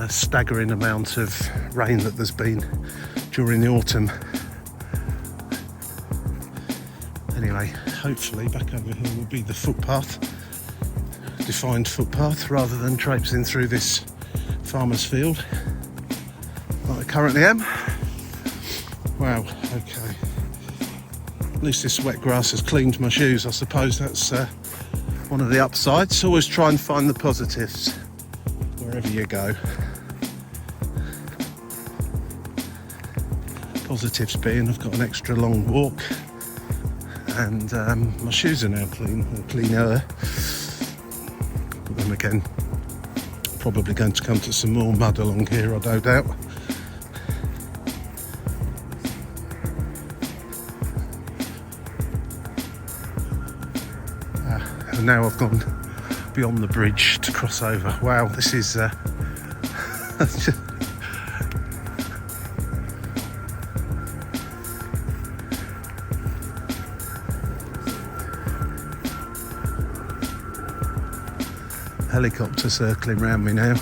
staggering amount of rain that there's been during the autumn. Anyway, hopefully back over here will be the footpath, defined footpath, rather than traipsing through this farmer's field like I currently am. Wow, okay. At least this wet grass has cleaned my shoes. I suppose that's one of the upsides. Always try and find the positives wherever you go. Positives being I've got an extra long walk, and my shoes are now cleaner. But then again, probably going to come to some more mud along here, I no doubt. And now I've gone beyond the bridge to cross over. Wow, this is helicopter circling around me now.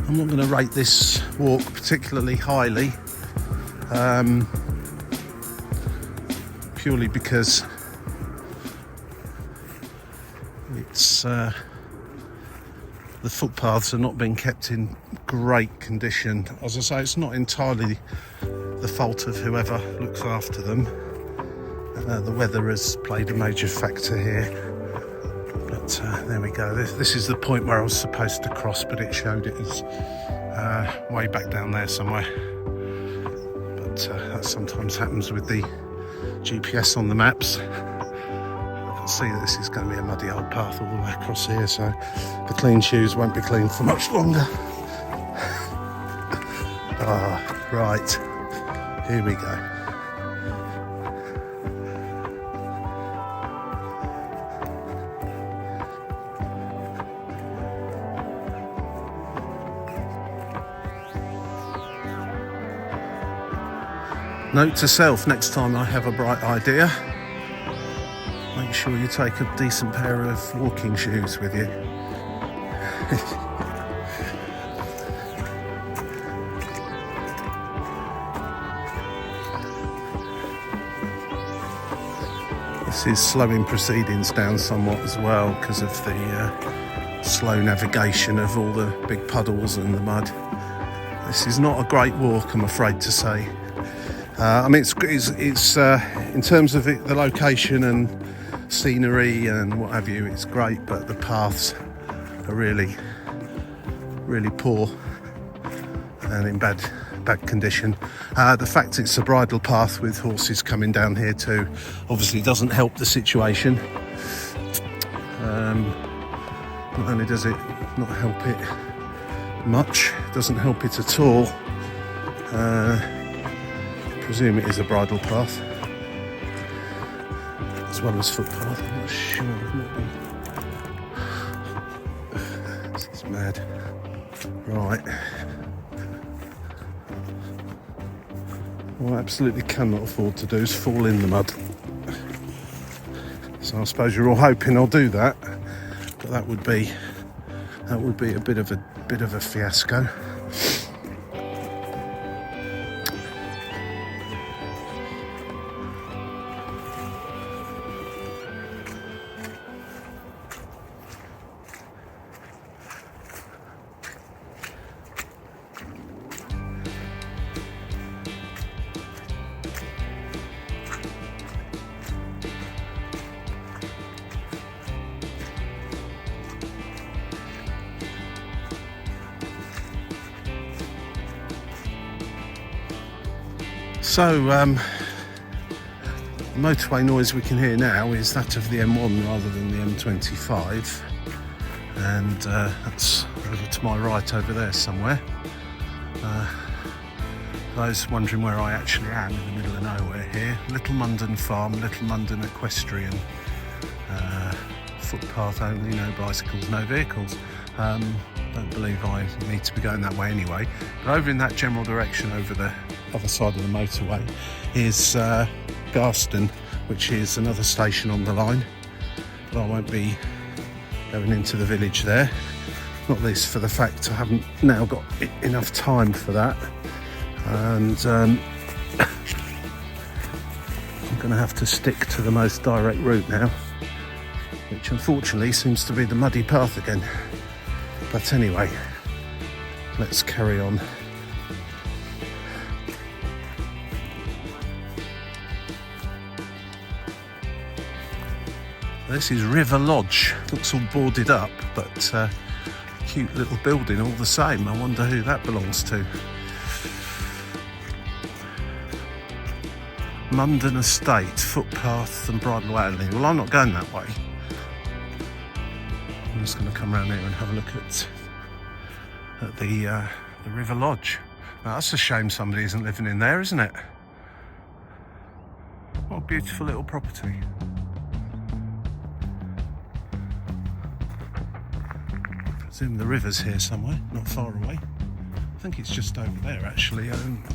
I'm not going to rate this walk particularly highly, purely because it's the footpaths are not being kept in great condition. As I say, it's not entirely the fault of whoever looks after them. The weather has played a major factor here. But there we go. This is the point where I was supposed to cross, but it showed it as way back down there somewhere. But that sometimes happens with the GPS on the maps. I can see that this is going to be a muddy old path all the way across here, so the clean shoes won't be clean for much longer. Right, here we go. Note to self, next time I have a bright idea, make sure you take a decent pair of walking shoes with you. This This is slowing proceedings down somewhat as well because of the slow navigation of all the big puddles and the mud. This is not a great walk, I'm afraid to say. I mean, it's in terms of the location and scenery and what have you, it's great, but the paths are really, really poor and in bad condition. The fact it's a bridle path with horses coming down here too obviously doesn't help the situation. Not only does it not help it much, it doesn't help it at all. I presume it is a bridle path as well as footpath. I'm not sure. This is mad. Right. What I absolutely cannot afford to do is fall in the mud. So I suppose you're all hoping I'll do that, but that would be a bit of a fiasco. So, the motorway noise we can hear now is that of the M1 rather than the M25, and that's over to my right over there somewhere. Those wondering where I actually am, in the middle of nowhere here. Little Munden Farm, Little Munden Equestrian, footpath only, no bicycles, no vehicles. Don't believe I need to be going that way anyway. But over in that general direction, over the other side of the motorway, is Garston, which is another station on the line. But I won't be going into the village there. Not least for the fact I haven't now got enough time for that. And I'm going to have to stick to the most direct route now, which unfortunately seems to be the muddy path again. But anyway, let's carry on. This is River Lodge. Looks all boarded up, but cute little building all the same. I wonder who that belongs to. Munden Estate, footpath and bridle only. Well, I'm not going that way. I'm just going to come around here and have a look at the River Lodge. Now, that's a shame somebody isn't living in there, isn't it? What a beautiful little property. I presume the river's here somewhere, not far away. I think it's just over there actually. I think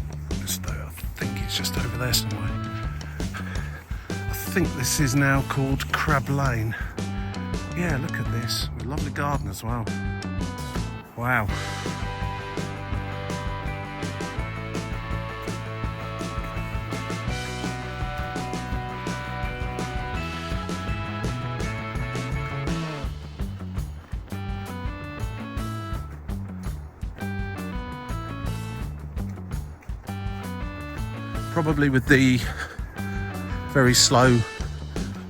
it's just over there somewhere. I think this is now called Crab Lane. Yeah, look at this. A lovely garden as well. Wow. Probably with the very slow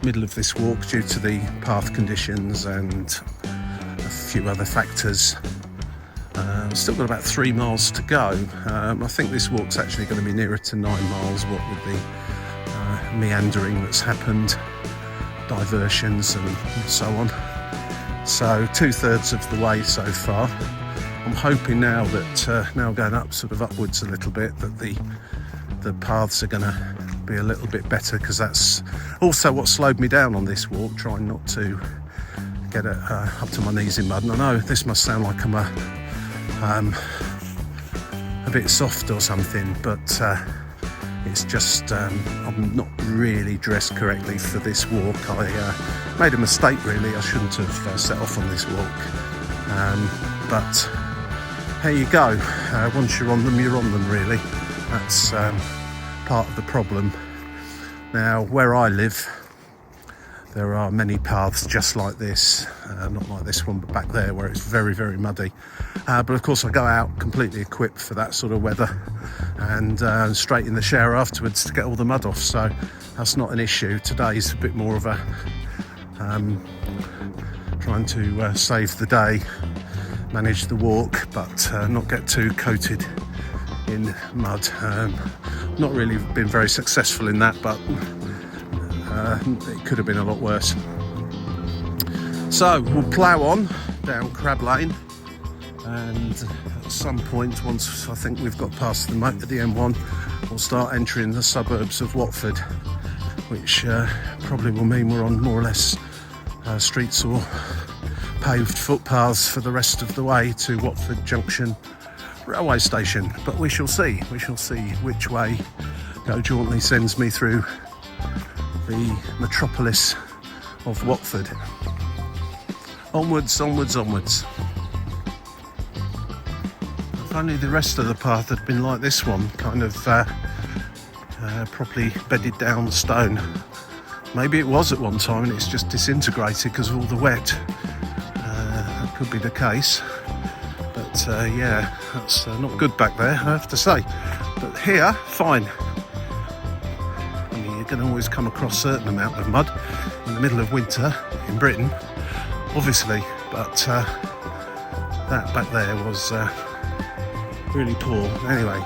middle of this walk due to the path conditions and a few other factors. I've still got about 3 miles to go. I think this walk's actually going to be nearer to 9 miles, what with the meandering that's happened, diversions and so on. So 2/3 of the way so far. I'm hoping now that now going up sort of upwards a little bit, that the paths are going to be a little bit better, because that's also what slowed me down on this walk, trying not to get up to my knees in mud. And I know this must sound like I'm a bit soft or something, but it's just I'm not really dressed correctly for this walk. I made a mistake really. I shouldn't have set off on this walk, but here you go. Once you're on them, you're on them really. That's part of the problem. Now, where I live, there are many paths just like this, not like this one, but back there where it's very, very muddy. But of course I go out completely equipped for that sort of weather, and straight in the shower afterwards to get all the mud off, so that's not an issue. Today's a bit more of a trying to save the day, manage the walk, but not get too coated in mud. Not really been very successful in that, but it could have been a lot worse. So we'll plough on down Crab Lane, and at some point, once I think we've got past the M1, we'll start entering the suburbs of Watford, which probably will mean we're on more or less streets or paved footpaths for the rest of the way to Watford Junction railway station. But we shall see which way Go Jauntly sends me through the metropolis of Watford. Onwards, onwards, onwards. If only the rest of the path had been like this one, kind of properly bedded down stone. Maybe it was at one time and it's just disintegrated because of all the wet. That could be the case. But yeah, that's not good back there, I have to say. But here, fine. I mean, you're going to always come across a certain amount of mud in the middle of winter in Britain, obviously. But that back there was really poor. Anyway,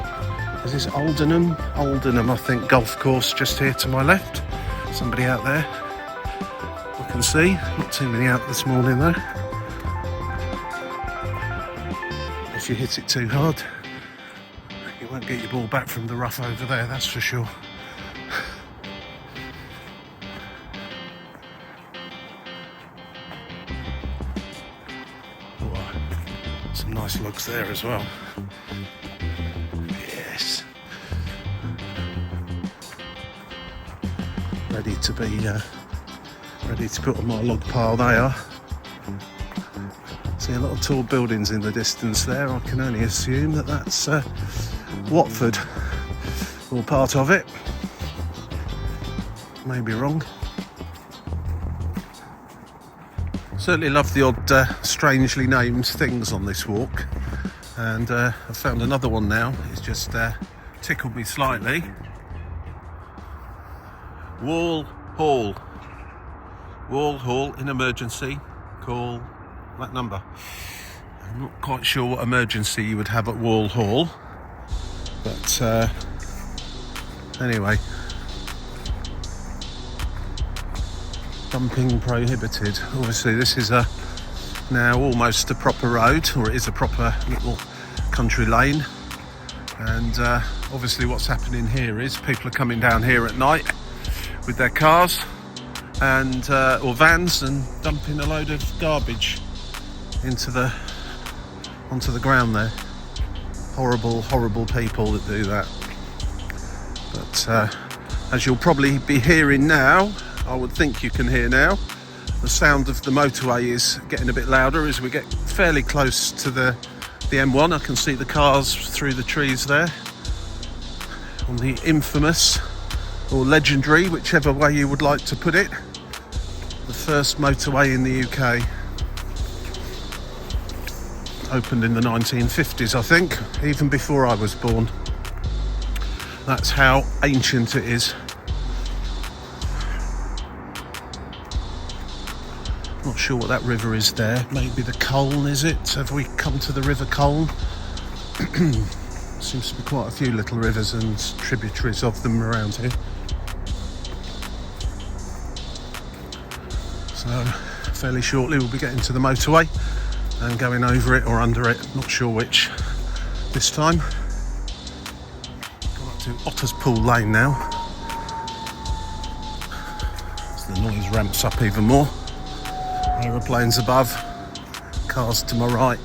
is this Aldenham? Aldenham, I think, golf course just here to my left. Somebody out there I can see. Not too many out this morning though. If you hit it too hard, you won't get your ball back from the rough over there, that's for sure. Oh, some nice logs there as well. Yes. Ready to be ready to put on my log pile, they are. See a lot of tall buildings in the distance there. I can only assume that that's Watford, or part of it. May be wrong. Certainly love the odd strangely named things on this walk, and I've found another one now. It's just tickled me slightly. Wall Hall. Wall Hall in emergency. Call that number. I'm not quite sure what emergency you would have at Wall Hall, but anyway, dumping prohibited. Obviously this is now almost a proper road, or it is a proper little country lane, and obviously what's happening here is people are coming down here at night with their cars and or vans and dumping a load of garbage onto the ground there. Horrible, horrible people that do that. But as you'll probably be hearing now, I would think you can hear now, the sound of the motorway is getting a bit louder as we get fairly close to the M1. I can see the cars through the trees there on the infamous, or legendary, whichever way you would like to put it, the first motorway in the UK. Opened in the 1950s, I think, even before I was born. That's how ancient it is. Not sure what that river is there. Maybe the Colne, is it? Have we come to the River Colne? Seems to be quite a few little rivers and tributaries of them around here. So fairly shortly we'll be getting to the motorway and going over it or under it, not sure which this time. Gone up to Otterspool Lane now, as the noise ramps up even more. Aeroplanes above, cars to my right,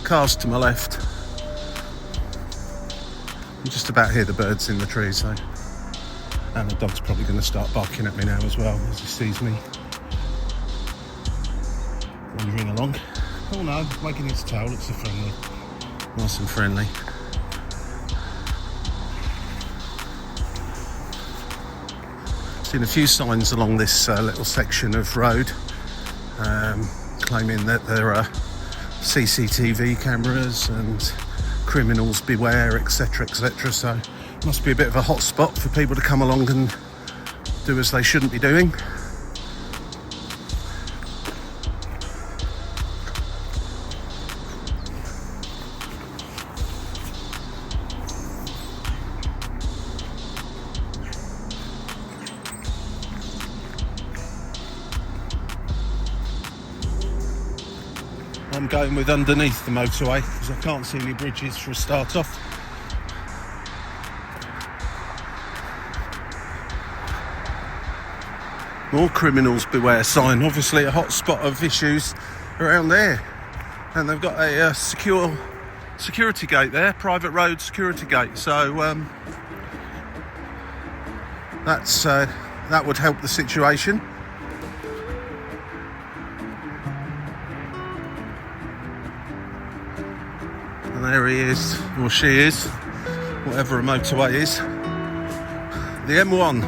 cars to my left. I can just about hear the birds in the trees though, and the dog's probably going to start barking at me now as well as he sees me wandering along. Oh no, wagging his tail, looks so friendly. Nice and friendly. Seen a few signs along this little section of road claiming that there are CCTV cameras and criminals beware, etc, etc. So must be a bit of a hot spot for people to come along and do as they shouldn't be doing. I'm going with underneath the motorway because I can't see any bridges for a start off. More criminals beware sign, obviously a hot spot of issues around there. And they've got a secure security gate there, private road security gate. So that would help the situation. And there he is, or she is, whatever a motorway is. The M1.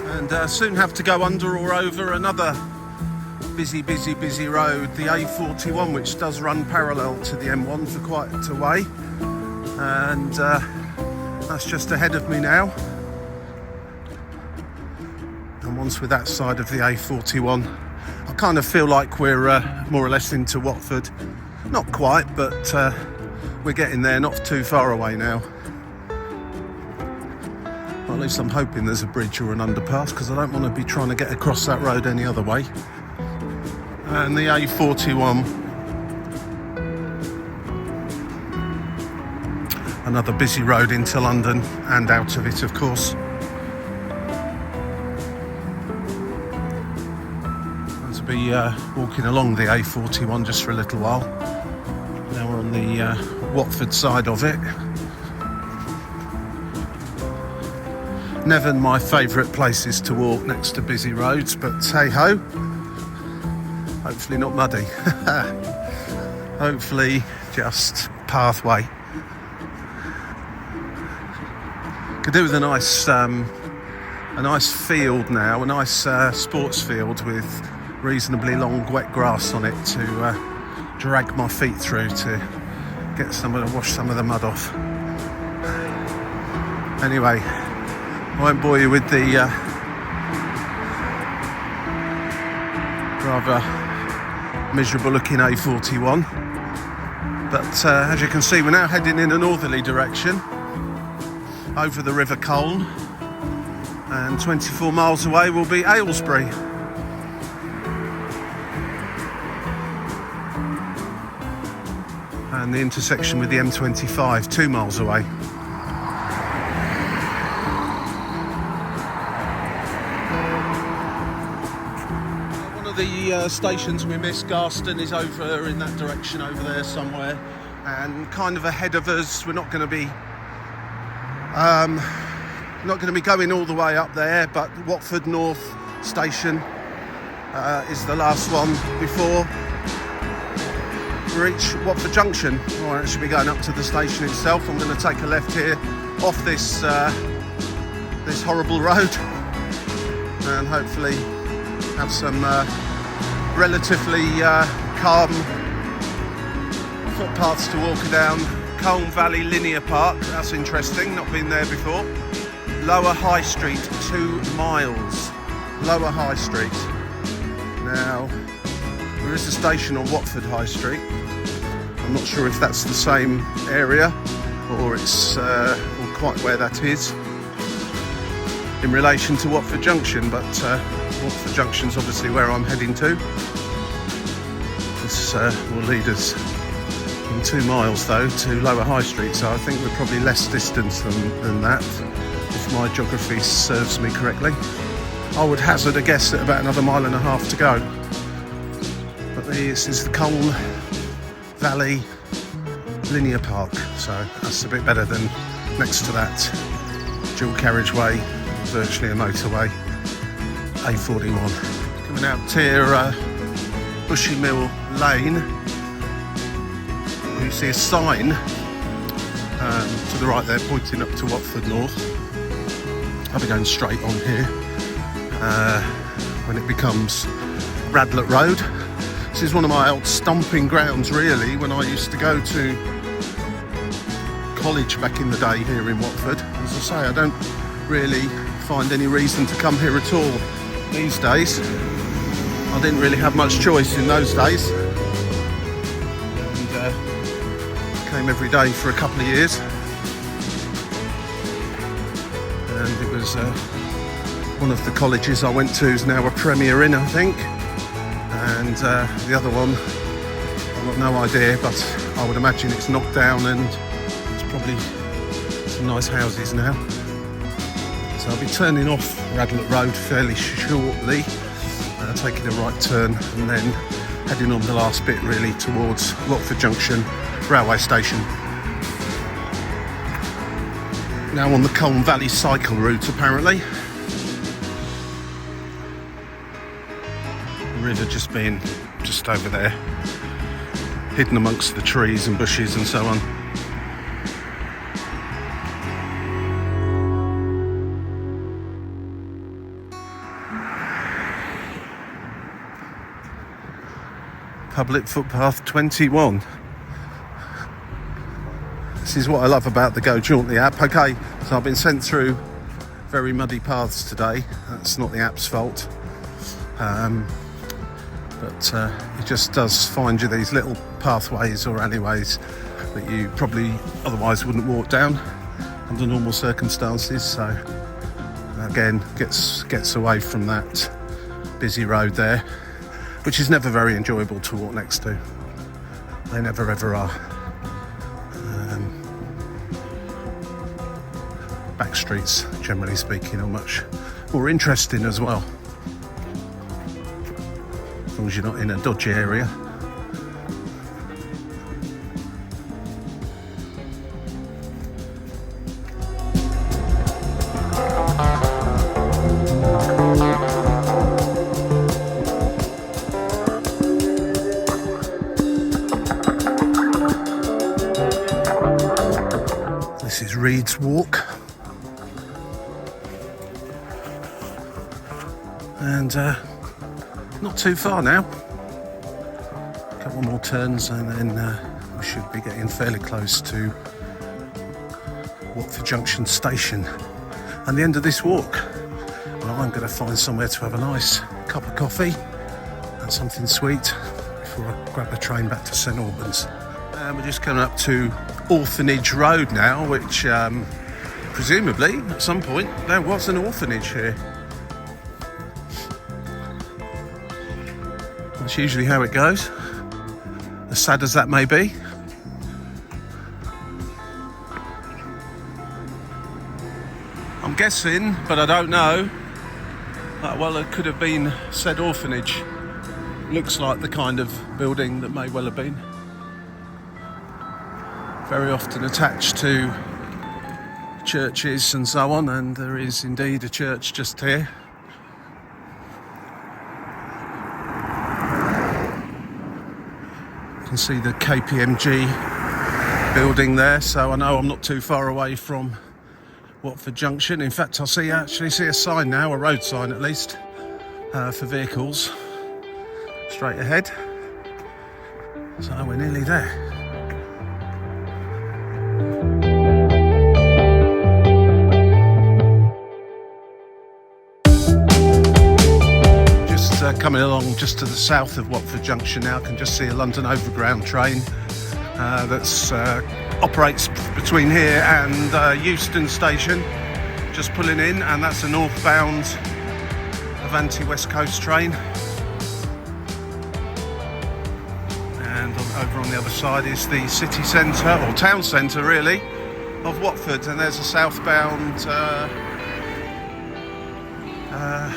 And soon have to go under or over another busy road, the A41, which does run parallel to the M1 for quite a way, and that's just ahead of me now. And once we're that side of the A41, I kind of feel like we're more or less into Watford. Not quite, but we're getting there, not too far away now. Well, at least I'm hoping there's a bridge or an underpass, because I don't want to be trying to get across that road any other way. And the A41, another busy road into London and out of it, of course. Going to be walking along the A41 just for a little while. Now we're on the Watford side of it. Never my favourite places to walk next to busy roads, but hey ho. Hopefully not muddy. Hopefully just pathway. Could do with a nice field now, a nice sports field with reasonably long wet grass on it to drag my feet through to wash some of the mud off. Anyway, I won't bore you with the rather miserable looking A41, but as you can see, we're now heading in a northerly direction over the River Colne, and 24 miles away will be Aylesbury. And the intersection with the M25, 2 miles away. The stations we missed, Garston, is over in that direction over there somewhere, and kind of ahead of us. We're not going to be going all the way up there, but Watford North station is the last one before we reach Watford Junction. Or I should be going up to the station itself. I'm going to take a left here off this this horrible road and hopefully have some relatively calm footpaths to walk down. Colne Valley Linear Park, that's interesting, not been there before. Lower High Street, 2 miles. Lower High Street. Now, there is a station on Watford High Street. I'm not sure if that's the same area or it's or quite where that is in relation to Watford Junction, but Watford Junction's obviously where I'm heading to. This will lead us in 2 miles though to Lower High Street, so I think we're probably less distance than that, if my geography serves me correctly. I would hazard a guess at about another 1.5 miles to go. But this is the Colne Valley Linear Park, so that's a bit better than next to that dual carriageway, virtually a motorway, A41. Coming out here, Bushy Mill Lane, you see a sign to the right there pointing up to Watford North. I'll be going straight on here when it becomes Radlett Road. This is one of my old stomping grounds really, when I used to go to college back in the day here in Watford. As I say, I don't really find any reason to come here at all these days. I didn't really have much choice in those days, and came every day for a couple of years, and it was one of the colleges I went to is now a Premier Inn, I think, and the other one I've got no idea, but I would imagine it's knocked down and it's probably some nice houses now. So I'll be turning off Radlett Road fairly shortly, taking a right turn and then heading on the last bit really towards Watford Junction railway station. Now on the Colne Valley cycle route apparently. The river just being just over there, hidden amongst the trees and bushes and so on. Public footpath 21. This is what I love about the Go Jauntly app. Okay, so I've been sent through very muddy paths today. That's not the app's fault. But it just does find you these little pathways or alleyways that you probably otherwise wouldn't walk down under normal circumstances. So again, gets away from that busy road there, which is never very enjoyable to walk next to. They never ever are. Back streets, generally speaking, are much more interesting as well, as long as you're not in a dodgy area. This is Reed's Walk, and not too far now. A couple more turns and then we should be getting fairly close to Watford Junction station and the end of this walk. Well, I'm going to find somewhere to have a nice cup of coffee and something sweet before I grab the train back to St Albans. And we're just coming up to Orphanage Road now, which presumably at some point there was an orphanage here. That's usually how it goes, as sad as that may be. I'm guessing, but I don't know, that well it could have been said orphanage. Looks like the kind of building that may well have been. Very often attached to churches and so on, and there is indeed a church just here. You can see the KPMG building there, so I know I'm not too far away from Watford Junction. In fact, actually see a sign now, a road sign at least, for vehicles straight ahead. So we're nearly there. Coming along just to the south of Watford Junction now, I can just see a London Overground train that operates between here and Euston Station, just pulling in, and that's a northbound Avanti West Coast train. And over on the other side is the city centre, or town centre really, of Watford, and there's a southbound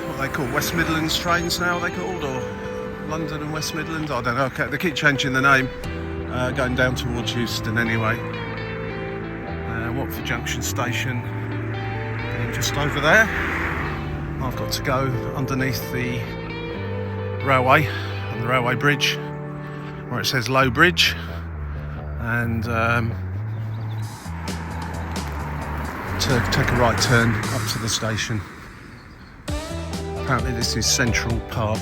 what they call West Midlands trains now, are they called, or London and West Midlands, I don't know. Okay, they keep changing the name, going down towards Euston anyway. Watford Junction station, getting just over there. I've got to go underneath the railway and the railway bridge where it says Low Bridge, and to take a right turn up to the station. Apparently this is Central Park.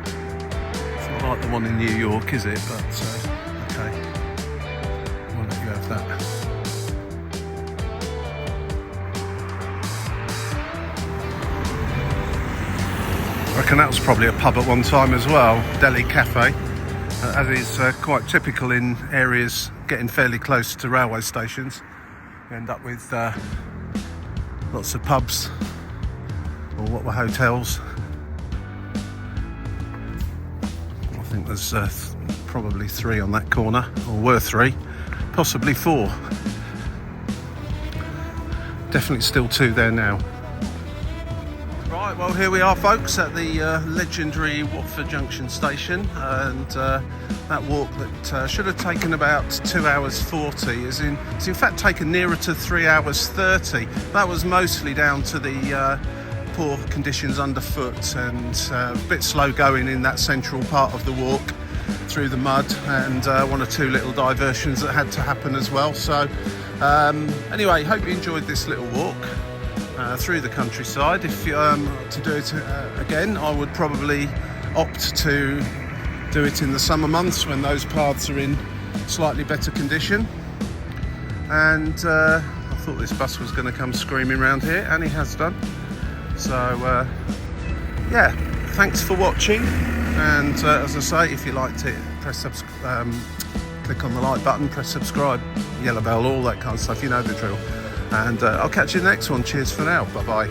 It's not like the one in New York, is it? But okay, I'll let you have that. I reckon that was probably a pub at one time as well, Deli Cafe, as is quite typical in areas getting fairly close to railway stations. You end up with lots of pubs, or what were hotels. I think there's probably 3 on that corner, or were 3, possibly 4. Definitely still 2 there now. Right, well here we are folks at the legendary Watford Junction station, and that walk that should have taken about 2 hours 40 is in fact taken nearer to 3 hours 30. That was mostly down to the poor conditions underfoot and a bit slow going in that central part of the walk through the mud, and 1 or 2 little diversions that had to happen as well. So anyway, hope you enjoyed this little walk through the countryside. If to do it again, I would probably opt to do it in the summer months when those paths are in slightly better condition. And I thought this bus was going to come screaming around here, and he has done. So yeah, thanks for watching, and as I say, if you liked it, press click on the like button, press subscribe, yellow bell, all that kind of stuff, you know the drill. And I'll catch you in the next one. Cheers for now. Bye bye.